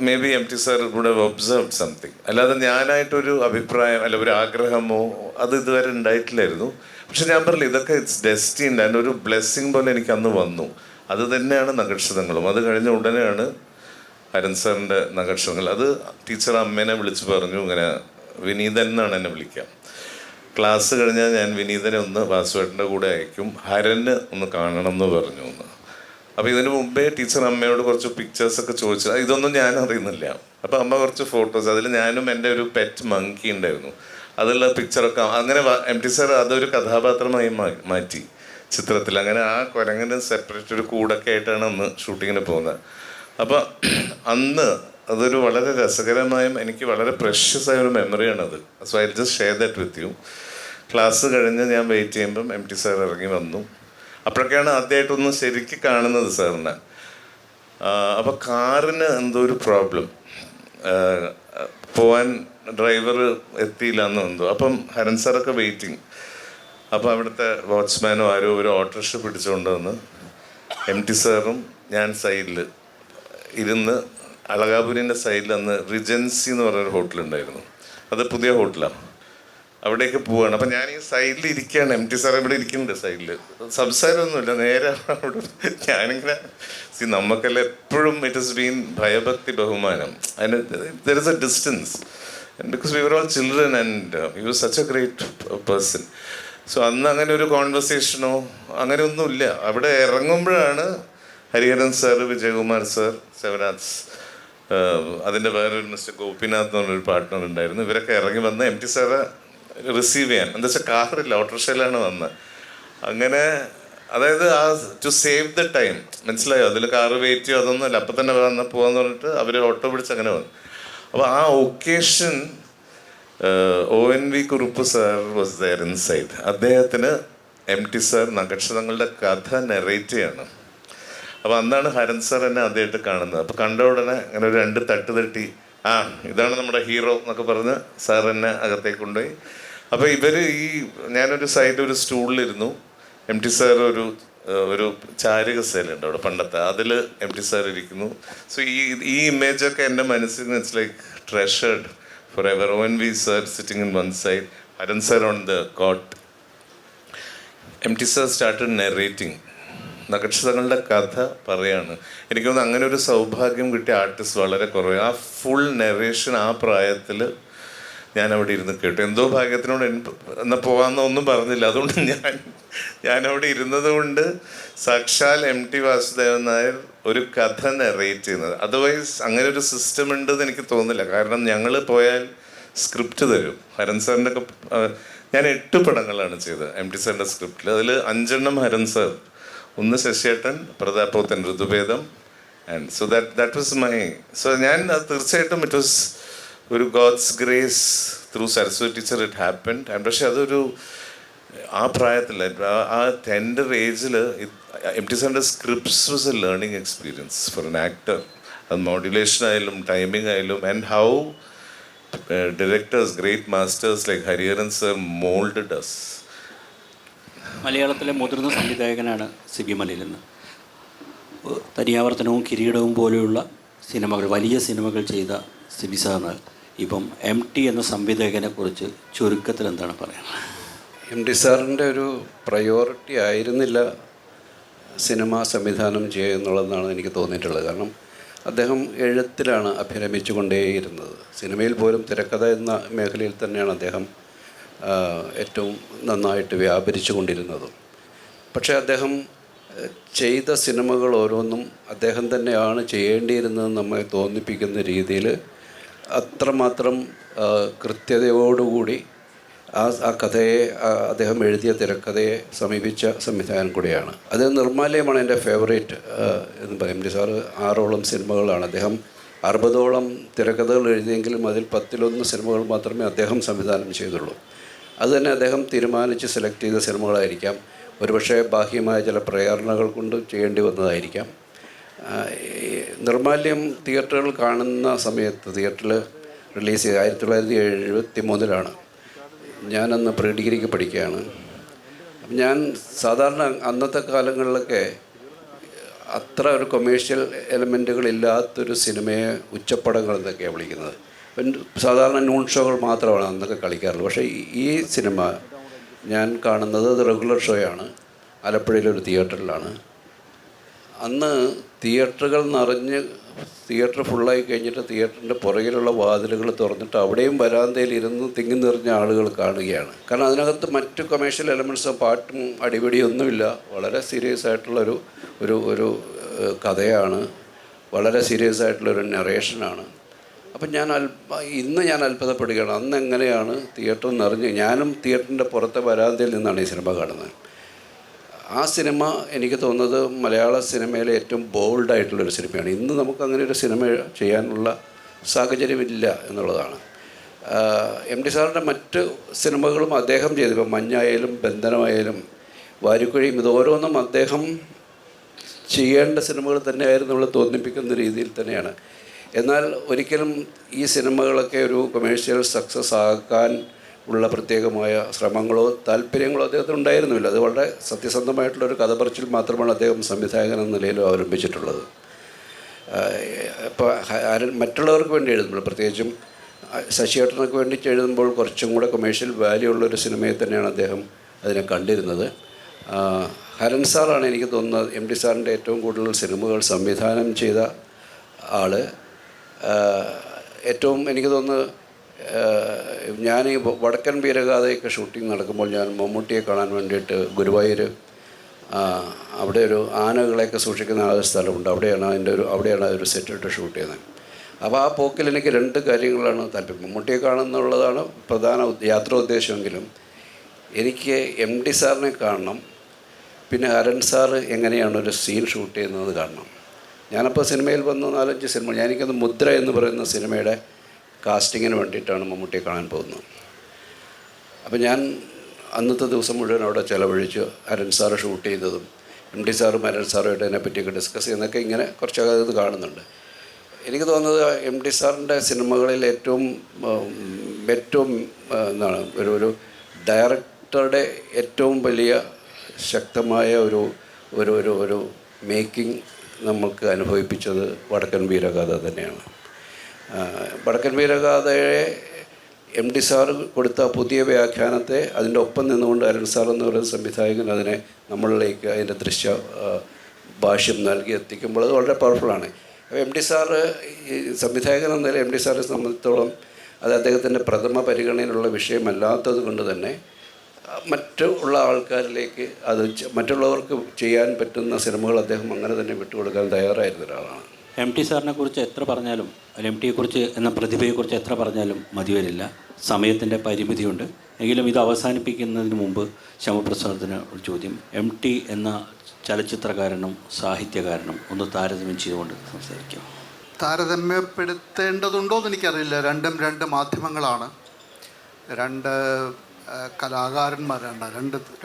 maybe M T sir would have observed something. അല്ലാതെ ഞാനായിട്ടൊരു അഭിപ്രായം അല്ല ഒരു ആഗ്രഹമോ അത് ഇതുവരെ ഉണ്ടായിട്ടില്ലായിരുന്നു. പക്ഷെ ഞാൻ പറഞ്ഞില്ല, ഇതൊക്കെ ഇറ്റ്സ് ഡെസ്റ്റിൻഡ്. അതിൻ്റെ ഒരു ബ്ലെസ്സിങ് പോലെ എനിക്ക് അന്ന് വന്നു. അത് തന്നെയാണ് നഗക്ഷതങ്ങളും. അത് കഴിഞ്ഞ ഉടനെയാണ് അരുൺ സാറിൻ്റെ നഗക്ഷതങ്ങൾ. അത് ടീച്ചർ അമ്മേനെ വിളിച്ച് പറഞ്ഞു, ഇങ്ങനെ വിനീതൻ എന്നാണ് എന്നെ വിളിക്കുക. ക്ലാസ് കഴിഞ്ഞാൽ ഞാൻ വിനീതനെ ഒന്ന് വാസുവേട്ടൻ്റെ കൂടെ അയക്കും, ഹരന് ഒന്ന് കാണണം എന്ന് പറഞ്ഞു ഒന്ന്. അപ്പോൾ ഇതിന് മുമ്പേ ടീച്ചർ അമ്മയോട് കുറച്ച് പിക്ചേഴ്സൊക്കെ ചോദിച്ചു. ഇതൊന്നും ഞാൻ അറിയുന്നില്ല. അപ്പോൾ അമ്മ കുറച്ച് ഫോട്ടോസ്, അതിൽ ഞാനും എൻ്റെ ഒരു പെറ്റ് മങ്കി ഉണ്ടായിരുന്നു, അതുള്ള പിക്ചറൊക്കെ അങ്ങനെ എം ടി സാർ അതൊരു കഥാപാത്രമായി മാറ്റി ചിത്രത്തിൽ. അങ്ങനെ ആ കുരങ്ങിന് സെപ്പറേറ്റ് ഒരു കൂടൊക്കെ ആയിട്ടാണ് അന്ന് ഷൂട്ടിങ്ങിന് പോകുന്നത്. അപ്പോൾ അന്ന് അതൊരു വളരെ രസകരമായും എനിക്ക് വളരെ പ്രഷ്യസ് ആയ ഒരു മെമ്മറിയാണത്. So I just share that with you. Class കഴിഞ്ഞ് ഞാൻ വെയിറ്റ് ചെയ്യുമ്പം എം ടി സാർ ഇറങ്ങി വന്നു. അപ്പോഴൊക്കെയാണ് ആദ്യമായിട്ടൊന്ന് ശരിക്കും കാണുന്നത് സാറിനെ. അപ്പോൾ കാറിന് എന്തോ ഒരു പ്രോബ്ലം, പോവാൻ ഡ്രൈവർ എത്തിയില്ല എന്ന് എന്തോ. അപ്പം ഹരൻ സാറൊക്കെ വെയിറ്റിംഗ്. അപ്പോൾ അവിടുത്തെ വാച്ച്മാനോ ആരോ ഒരു ഓട്ടോറിക്ഷ പിടിച്ചുകൊണ്ട് വന്ന് എം ടി സാറും ഞാൻ സൈഡിൽ ഇരുന്ന്, അളകാപുരിൻ്റെ സൈഡിൽ അന്ന് റിജൻസി എന്ന് പറഞ്ഞൊരു ഹോട്ടലുണ്ടായിരുന്നു, അത് പുതിയ ഹോട്ടലാണ്, അവിടേക്ക് പോവാണ്. അപ്പം ഞാൻ ഈ സൈഡിൽ ഇരിക്കുകയാണ്, എം ടി സാർ ഇവിടെ ഇരിക്കുന്നുണ്ട് സൈഡിൽ, സംസാരമൊന്നുമില്ല. നേരെ അവിടെ ഞാനിങ്ങനെ നമുക്കെല്ലാം എപ്പോഴും ഇറ്റ് ഇസ് ബീൻ ഭയഭക്തി ബഹുമാനം. അതിന് there is a distance because we were all children and he was such a great person. So അന്ന് അങ്ങനെ ഒരു കോൺവെർസേഷനോ അങ്ങനെ ഒന്നുമില്ല. അവിടെ ഇറങ്ങുമ്പോഴാണ് ഹരിഹരൻ സാർ, വിജയകുമാർ സാർ, ശിവനാഥ്, അതിൻ്റെ വേറൊരു മിസ്റ്റർ ഗോപിനാഥ് എന്ന് പറഞ്ഞൊരു പാർട്ട്ണർ ഉണ്ടായിരുന്നു. ഇവരൊക്കെ ഇറങ്ങി വന്ന് എം ടി സാറെ റിസീവ് ചെയ്യാൻ, എന്താ വെച്ചാൽ കാറില്ല, ഓട്ടോറിക്ഷയിലാണ് വന്നത്. അങ്ങനെ അതായത് ആ ടു സേവ് ദ ടൈം, മനസ്സിലായോ? അതിൽ കാറ് വെയിറ്റ് ചെയ്യും അതൊന്നുമല്ല, അപ്പം തന്നെ വന്ന് പോകാന്ന് പറഞ്ഞിട്ട് അവർ ഓട്ടോ പിടിച്ച് അങ്ങനെ വന്നു. അപ്പോൾ ആ occasion ONV Kurup sir was there inside. അദ്ദേഹത്തിന് MT സാർ നക്ഷത്രങ്ങളുടെ കഥ നെറേറ്റ് ചെയ്യാണ്. അപ്പോൾ അന്നാണ് ഹരൻ സാർ എന്നെ ആദ്യമായിട്ട് കാണുന്നത്. അപ്പോൾ കണ്ട ഉടനെ അങ്ങനെ ഒരു 2 തട്ട് തട്ടി, ആ ഇതാണ് നമ്മുടെ ഹീറോ എന്നൊക്കെ പറഞ്ഞ് സാർ എന്നെ അകത്തേക്ക് കൊണ്ടുപോയി. അപ്പോൾ ഞാനൊരു സൈഡിൽ ഒരു സ്റ്റൂളിലിരുന്നു. MT സാർ ഒരു ചാരുകസേലുണ്ട് അവിടെ പണ്ടത്തെ, അതിൽ MT സാർ ഇരിക്കുന്നു. സോ ഈ ഇമേജൊക്കെ എൻ്റെ മനസ്സിൽ it's like treasured forever. ONV sir sitting in one side, Haran sir on the cot. MT sir started narrating, നക്ഷത്രങ്ങളുടെ കഥ പറയാണ്. എനിക്ക് തോന്നുന്നു അങ്ങനെ ഒരു സൗഭാഗ്യം കിട്ടിയ ആർട്ടിസ്റ്റ് വളരെ കുറവ്. ആ ഫുൾ നെറേഷൻ ആ പ്രായത്തിൽ ഞാൻ അവിടെ ഇരുന്ന് കേട്ടു. എന്തോ ഭാഗ്യത്തിനോട് എന്നാൽ പോകാമെന്നൊന്നും പറഞ്ഞില്ല. അതുകൊണ്ട് ഞാൻ അവിടെ ഇരുന്നത് കൊണ്ട് സാക്ഷാൽ MT വാസുദേവൻ നായർ ഒരു കഥ നെറേറ്റ് ചെയ്യുന്നത്. അതർവൈസ് അങ്ങനെ ഒരു സിസ്റ്റം ഉണ്ടെന്ന് എനിക്ക് തോന്നുന്നില്ല. കാരണം ഞങ്ങൾ പോയാൽ സ്ക്രിപ്റ്റ് തരും. ഹരൻ സാറിൻ്റെ ഒക്കെ ഞാൻ 8 പടങ്ങളാണ് ചെയ്തത് MT സാറിൻ്റെ സ്ക്രിപ്റ്റിൽ. അതിൽ 5 എണ്ണം ഹരൻ സാർ, 1 ശശിയേട്ടൻ, Prathap Pothen, Rithubhedam. And so that was my ഞാൻ തീർച്ചയായിട്ടും ഇറ്റ് വാസ് ഒരു God's grace through Saraswathi teacher it happened. And പക്ഷെ അതൊരു ആ പ്രായത്തിൽ ആ ടെൻഡർ ഏജിൽ MT സാറിൻ്റെ scripts was a learning experience for an actor. അത് മോഡുലേഷൻ ആയാലും ടൈമിംഗ് ആയാലും and how directors, great masters like Hariharan sir moulded us. മലയാളത്തിലെ മുതിർന്ന സംവിധായകനാണ് സിബി മലയിൽ. തനിയാവർത്തനവും കിരീടവും പോലെയുള്ള സിനിമകൾ, വലിയ സിനിമകൾ ചെയ്ത സിബി സാറിന് ഇപ്പം MT എന്ന സംവിധായകനെ കുറിച്ച് ചുരുക്കത്തിൽ എന്താണ് പറയുന്നത്? MT സാറിൻ്റെ ഒരു പ്രയോറിറ്റി ആയിരുന്നില്ല സിനിമ സംവിധാനം ചെയ്യുക എന്നുള്ളതാണ് എനിക്ക് തോന്നിയിട്ടുള്ളത്. കാരണം അദ്ദേഹം എഴുത്തിലാണ് അഭിരമിച്ചു കൊണ്ടേയിരുന്നത്. സിനിമയിൽ പോലും തിരക്കഥ എന്ന മേഖലയിൽ തന്നെയാണ് അദ്ദേഹം ഏറ്റവും നന്നായിട്ട് വ്യാപരിച്ചു കൊണ്ടിരുന്നതും. പക്ഷേ അദ്ദേഹം ചെയ്ത സിനിമകൾ ഓരോന്നും അദ്ദേഹം തന്നെയാണ് ചെയ്യേണ്ടിയിരുന്നതെന്ന് നമ്മെ തോന്നിപ്പിക്കുന്ന രീതിയിൽ അത്രമാത്രം കൃത്യതയോടുകൂടി ആ കഥയെ, അദ്ദേഹം എഴുതിയ തിരക്കഥയെ സമീപിച്ച സംവിധാനം കൂടിയാണ്. അത് നിർമ്മാല്യമാണ് എൻ്റെ ഫേവറേറ്റ് എന്ന് പറയും. MT സാറ് 6ഓളം സിനിമകളാണ്, അദ്ദേഹം 60ഓളം തിരക്കഥകൾ എഴുതിയെങ്കിലും അതിൽ 10-1 സിനിമകൾ മാത്രമേ അദ്ദേഹം സംവിധാനം ചെയ്തുള്ളൂ. അതുതന്നെ അദ്ദേഹം തീരുമാനിച്ച് സെലക്ട് ചെയ്ത സിനിമകളായിരിക്കാം. ഒരുപക്ഷെ ബാഹ്യമായ ചില പ്രേരണകൾ കൊണ്ട് ചെയ്യേണ്ടി വന്നതായിരിക്കാം. നിർമ്മാല്യം തിയേറ്ററുകൾ കാണുന്ന സമയത്ത്, തിയേറ്ററിൽ റിലീസ് ചെയ്ത് 1973 ഞാനന്ന് പ്രീ ഡിഗ്രിക്ക് പഠിക്കുകയാണ്. ഞാൻ സാധാരണ അന്നത്തെ കാലങ്ങളിലൊക്കെ അത്ര ഒരു കൊമേഴ്ഷ്യൽ എലമെൻറ്റുകളില്ലാത്തൊരു സിനിമയെ ഉച്ചപ്പടങ്ങൾ എന്നൊക്കെയാണ് വിളിക്കുന്നത്. സാധാരണ നൂൺ ഷോകൾ മാത്രമാണ് അന്നൊക്കെ കളിക്കാറുള്ളത്. പക്ഷേ ഈ സിനിമ ഞാൻ കാണുന്നത് റെഗുലർ ഷോയാണ്. ആലപ്പുഴയിലൊരു തിയേറ്ററിലാണ്. അന്ന് തിയേറ്ററുകൾ നിറഞ്ഞ്, തിയേറ്റർ ഫുള്ളായി കഴിഞ്ഞിട്ട് തിയേറ്ററിൻ്റെ പുറകിലുള്ള വാതിലുകൾ തുറന്നിട്ട് അവിടെയും വരാന്തയിൽ ഇരുന്ന് തിങ്ങി നിറഞ്ഞ ആളുകൾ കാണുകയാണ്. കാരണം അതിനകത്ത് മറ്റു കൊമേഴ്ഷ്യൽ എലമെൻറ്റ്സും പാട്ടും അടിപിടിയൊന്നുമില്ല. വളരെ സീരിയസ് ആയിട്ടുള്ളൊരു ഒരു കഥയാണ്, വളരെ സീരിയസ് ആയിട്ടുള്ളൊരു നറേഷനാണ്. അപ്പം ഇന്ന് ഞാൻ അത്ഭുതപ്പെടുകയാണ്, അന്ന് എങ്ങനെയാണ് തിയേറ്റർ നിറഞ്ഞ്, ഞാനും തിയേറ്ററിൻ്റെ പുറത്തെ വരാന്തയിൽ നിന്നാണ് ഈ സിനിമ കാണുന്നത്. ആ സിനിമ എനിക്ക് തോന്നുന്നത് മലയാള സിനിമയിലെ ഏറ്റവും ബോൾഡായിട്ടുള്ളൊരു സിനിമയാണ്. ഇന്ന് നമുക്ക് അങ്ങനെ ഒരു സിനിമ ചെയ്യാനുള്ള സാഹചര്യമില്ല എന്നുള്ളതാണ്. MT സാറിൻ്റെ മറ്റ് സിനിമകളും അദ്ദേഹം ചെയ്തു. ഇപ്പം മഞ്ഞായാലും ബന്ധനമായാലും വാരിക്കുഴിയും, ഇതോരോന്നും അദ്ദേഹം ചെയ്യേണ്ട സിനിമകൾ തന്നെയായിരുന്നു നമ്മൾ തോന്നിപ്പിക്കുന്ന രീതിയിൽ തന്നെയാണ്. എന്നാൽ ഒരിക്കലും ഈ സിനിമകളൊക്കെ ഒരു കൊമേഴ്ഷ്യൽ സക്സസ് ആക്കാൻ ഉള്ള പ്രത്യേകമായ ശ്രമങ്ങളോ താല്പര്യങ്ങളോ അദ്ദേഹത്തിന് ഉണ്ടായിരുന്നില്ല. അത് വളരെ സത്യസന്ധമായിട്ടുള്ളൊരു കഥ പറച്ചിൽ മാത്രമാണ് അദ്ദേഹം സംവിധായകൻ എന്ന നിലയിൽ അവലംബിച്ചിട്ടുള്ളത്. ഇപ്പോൾ മറ്റുള്ളവർക്ക് വേണ്ടി എഴുതുമ്പോൾ, പ്രത്യേകിച്ചും ശശിയേട്ടനൊക്കെ വേണ്ടി എഴുതുമ്പോൾ കുറച്ചും കൂടെ കൊമേഴ്ഷ്യൽ വാല്യൂ ഉള്ളൊരു സിനിമയെ തന്നെയാണ് അദ്ദേഹം അതിനെ കണ്ടിരുന്നത്. ഹരൻ സാറാണ് എനിക്ക് തോന്നുന്നത് MT സാറിൻ്റെ ഏറ്റവും കൂടുതൽ സിനിമകൾ സംവിധാനം ചെയ്ത ആൾ. ഏറ്റവും എനിക്ക് തോന്നുന്നത്, ഞാൻ ഈ വടക്കൻ വീരഗാഥയൊക്കെ ഷൂട്ടിംഗ് നടക്കുമ്പോൾ ഞാൻ മമ്മൂട്ടിയെ കാണാൻ വേണ്ടിയിട്ട് ഗുരുവായൂർ, അവിടെ ഒരു ആനകളെയൊക്കെ സൂക്ഷിക്കുന്ന ആ ഒരു സ്ഥലമുണ്ട്. അവിടെയാണ് അതൊരു സെറ്റിട്ട് ഷൂട്ട് ചെയ്യുന്നത്. അപ്പോൾ ആ പോക്കിൽ എനിക്ക് 2 കാര്യങ്ങളാണ് താല്പര്യം. മമ്മൂട്ടിയെ കാണുന്നുള്ളതാണ് പ്രധാന യാത്രാ ഉദ്ദേശമെങ്കിലും എനിക്ക് MT സാറിനെ കാണണം. പിന്നെ അരുൺ സാറ് എങ്ങനെയാണ് ഒരു സീൻ ഷൂട്ട് ചെയ്യുന്നത് കാണണം. ഞാനപ്പോൾ സിനിമയിൽ വന്ന് 4-5 സിനിമ, എനിക്കത് മുദ്ര എന്ന് പറയുന്ന സിനിമയുടെ കാസ്റ്റിങ്ങിന് വേണ്ടിയിട്ടാണ് മമ്മൂട്ടിയെ കാണാൻ പോകുന്നത്. അപ്പോൾ ഞാൻ അന്നത്തെ ദിവസം മുഴുവൻ അവിടെ ചിലവഴിച്ചു. അരുൺ സാറ് ഷൂട്ട് ചെയ്തതും MD സാറും അരുൺ സാറുമായിട്ട് അതിനെപ്പറ്റിയൊക്കെ ഡിസ്കസ് ചെയ്യുന്നതൊക്കെ ഇങ്ങനെ കുറച്ചൊക്കെ ഇത് കാണുന്നുണ്ട്. എനിക്ക് തോന്നുന്നത് MD സാറിൻ്റെ സിനിമകളിൽ ഏറ്റവും എന്താണ് ഒരു ഡയറക്ടറുടെ ഏറ്റവും വലിയ ശക്തമായ ഒരു മേക്കിംഗ് നമ്മൾക്ക് അനുഭവിപ്പിച്ചത് വടക്കൻ വീരഗാഥ തന്നെയാണ്. വടക്കൻ വീരഗാഥയെ MD സാറ് കൊടുത്ത പുതിയ വ്യാഖ്യാനത്തെ അതിൻ്റെ ഒപ്പം നിന്നുകൊണ്ട് അരുൺ സാർ എന്ന് പറയുന്ന സംവിധായകൻ അതിനെ നമ്മളിലേക്ക് അതിൻ്റെ ദൃശ്യ ഭാഷ്യം നൽകി എത്തിക്കുമ്പോൾ അത് വളരെ പവർഫുള്ളാണ്. അപ്പോൾ MD സാറ് ഈ സംവിധായകൻ എന്നതിൽ MD സാറിനെ സംബന്ധിച്ചിടത്തോളം അത് അദ്ദേഹത്തിൻ്റെ പ്രഥമ പരിഗണനയിലുള്ള വിഷയമല്ലാത്തത് കൊണ്ട് തന്നെ മറ്റുള്ള ആൾക്കാരിലേക്ക് അത് മറ്റുള്ളവർക്ക് ചെയ്യാൻ പറ്റുന്ന സിനിമകൾ അദ്ദേഹം അങ്ങനെ തന്നെ വിട്ടുകൊടുക്കാൻ തയ്യാറായിരുന്ന ഒരാളാണ്. MT സാറിനെ കുറിച്ച് എത്ര പറഞ്ഞാലും MTയെക്കുറിച്ച് എന്ന പ്രതിഭയെക്കുറിച്ച് എത്ര പറഞ്ഞാലും മതി വരില്ല. സമയത്തിൻ്റെ പരിമിതിയുണ്ട്. എങ്കിലും ഇത് അവസാനിപ്പിക്കുന്നതിന് മുമ്പ് ശ്യാമപ്രസാദിന് ഒരു ചോദ്യം. MT എന്ന ചലച്ചിത്രകാരനും സാഹിത്യകാരനും ഒന്ന് താരതമ്യം ചെയ്തുകൊണ്ട് സംസാരിക്കാം. താരതമ്യപ്പെടുത്തേണ്ടതുണ്ടോ എന്ന് എനിക്കറിയില്ല. രണ്ടും രണ്ട് മാധ്യമങ്ങളാണ്, രണ്ട് കലാകാരന്മാരാണ്,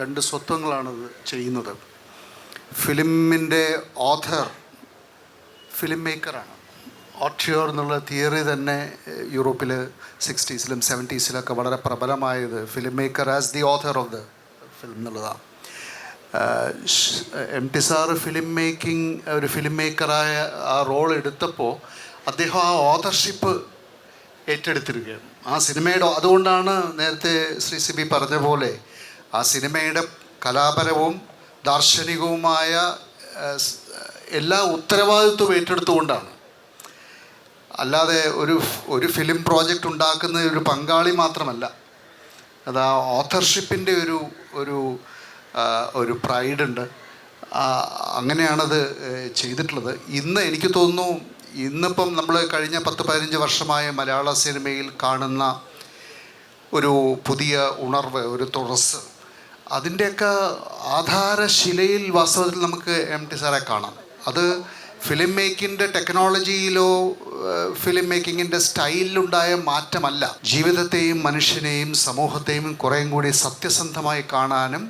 രണ്ട് സ്വത്വങ്ങളാണ് ഇത് ചെയ്യുന്നത്. ഫിലിമിൻ്റെ ഓഥർ ഫിലിം മേക്കറാണ്. ഓട്ട്യൂർ എന്നുള്ള തിയറി തന്നെ യൂറോപ്പിൽ 60s-ലും 70s-ലൊക്കെ വളരെ പ്രബലമായത് filmmaker as the author of the film എന്നുള്ളതാണ്. MT സാറ് ഫിലിം മേക്കറായ ആ റോൾ എടുത്തപ്പോൾ അദ്ദേഹം ആ ഓഥർഷിപ്പ് ഏറ്റെടുത്തിരിക്കുകയാണ് ആ സിനിമയുടെ. അതുകൊണ്ടാണ് നേരത്തെ ശ്രീ സിബി പറഞ്ഞ പോലെ ആ സിനിമയുടെ കലാപരവും ദാർശനികവുമായ എല്ലാ ഉത്തരവാദിത്വവും ഏറ്റെടുത്തുകൊണ്ടാണ്. അല്ലാതെ ഒരു ഫിലിം പ്രോജക്റ്റ് ഉണ്ടാക്കുന്ന ഒരു പങ്കാളി മാത്രമല്ല, അത് ആ ഓഥർഷിപ്പിൻ്റെ ഒരു പ്രൈഡുണ്ട്. അങ്ങനെയാണത് ചെയ്തിട്ടുള്ളത്. ഇന്ന് എനിക്ക് തോന്നുന്നു ഇന്നിപ്പം നമ്മൾ കഴിഞ്ഞ 10-15 വർഷമായ മലയാള സിനിമയിൽ കാണുന്ന ഒരു പുതിയ ഉണർവ്, ഒരു തുറസ്, അതിൻ്റെയൊക്കെ ആധാരശിലയിൽ വാസ്തവത്തിൽ നമുക്ക് MT സാറെ കാണാം. അത് ഫിലിം മേക്കിങ്ങിൻ്റെ ടെക്നോളജിയിലോ ഫിലിം മേക്കിങ്ങിൻ്റെ സ്റ്റൈലിലുണ്ടായ മാറ്റമല്ല. ജീവിതത്തെയും മനുഷ്യനെയും സമൂഹത്തെയും കുറേയും കൂടി സത്യസന്ധമായി കാണാനും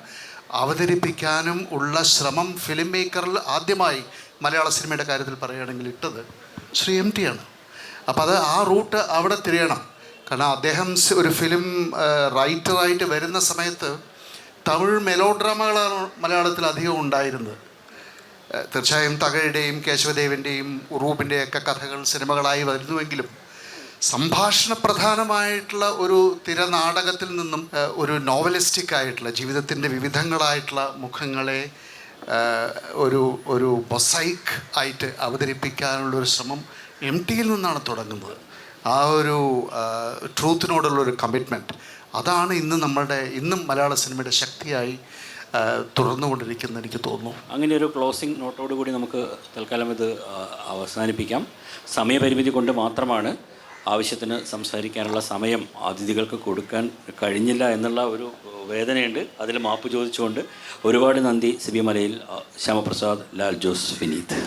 അവതരിപ്പിക്കാനും ഉള്ള ശ്രമം ഫിലിം മേക്കറിൽ ആദ്യമായി മലയാള സിനിമയുടെ കാര്യത്തിൽ പറയുകയാണെങ്കിൽ ഇട്ടത് ശ്രീ MT ആണ്. അപ്പോൾ അത് ആ റൂട്ട് അവിടെ തിരിയണം. കാരണം അദ്ദേഹം ഒരു ഫിലിം റൈറ്ററായിട്ട് വരുന്ന സമയത്ത് തമിഴ് മെലോഡ്രാമകളാണ് മലയാളത്തിൽ അധികം ഉണ്ടായിരുന്നത്. തീർച്ചയായും തകഴിയുടെയും കേശവദേവൻ്റെയും ഉറൂബിൻ്റെയൊക്കെ കഥകൾ സിനിമകളായി വരുന്നുവെങ്കിലും സംഭാഷണ പ്രധാനമായിട്ടുള്ള ഒരു തിരനാടകത്തിൽ നിന്നും ഒരു നോവലിസ്റ്റിക് ആയിട്ടുള്ള ജീവിതത്തിൻ്റെ വിവിധങ്ങളായിട്ടുള്ള മുഖങ്ങളെ ഒരു മൊസൈക്ക് ആയിട്ട് അവതരിപ്പിക്കാനുള്ളൊരു ശ്രമം MTയിൽ നിന്നാണ് തുടങ്ങുന്നത്. ആ ഒരു ട്രൂത്തിനോടുള്ളൊരു കമ്മിറ്റ്മെൻറ്റ്, അതാണ് ഇന്നും മലയാള സിനിമയുടെ ശക്തിയായി തുടർന്നുകൊണ്ടിരിക്കുന്നത് എനിക്ക് തോന്നുന്നു. അങ്ങനെ ഒരു ക്ലോസിംഗ് നോട്ടോടുകൂടി നമുക്ക് തൽക്കാലം ഇത് അവസാനിപ്പിക്കാം. സമയപരിമിതി കൊണ്ട് മാത്രമാണ് ആവശ്യത്തിന് സംസാരിക്കാനുള്ള സമയം അതിഥികൾക്ക് കൊടുക്കാൻ കഴിഞ്ഞില്ല എന്നുള്ള ഒരു വേദനയുണ്ട്. അതിൽ മാപ്പ് ചോദിച്ചുകൊണ്ട് ഒരുപാട് നന്ദി. സിബി മലയിൽ, ശ്യാമപ്രസാദ്, ലാൽ ജോസ്, വിനീത്.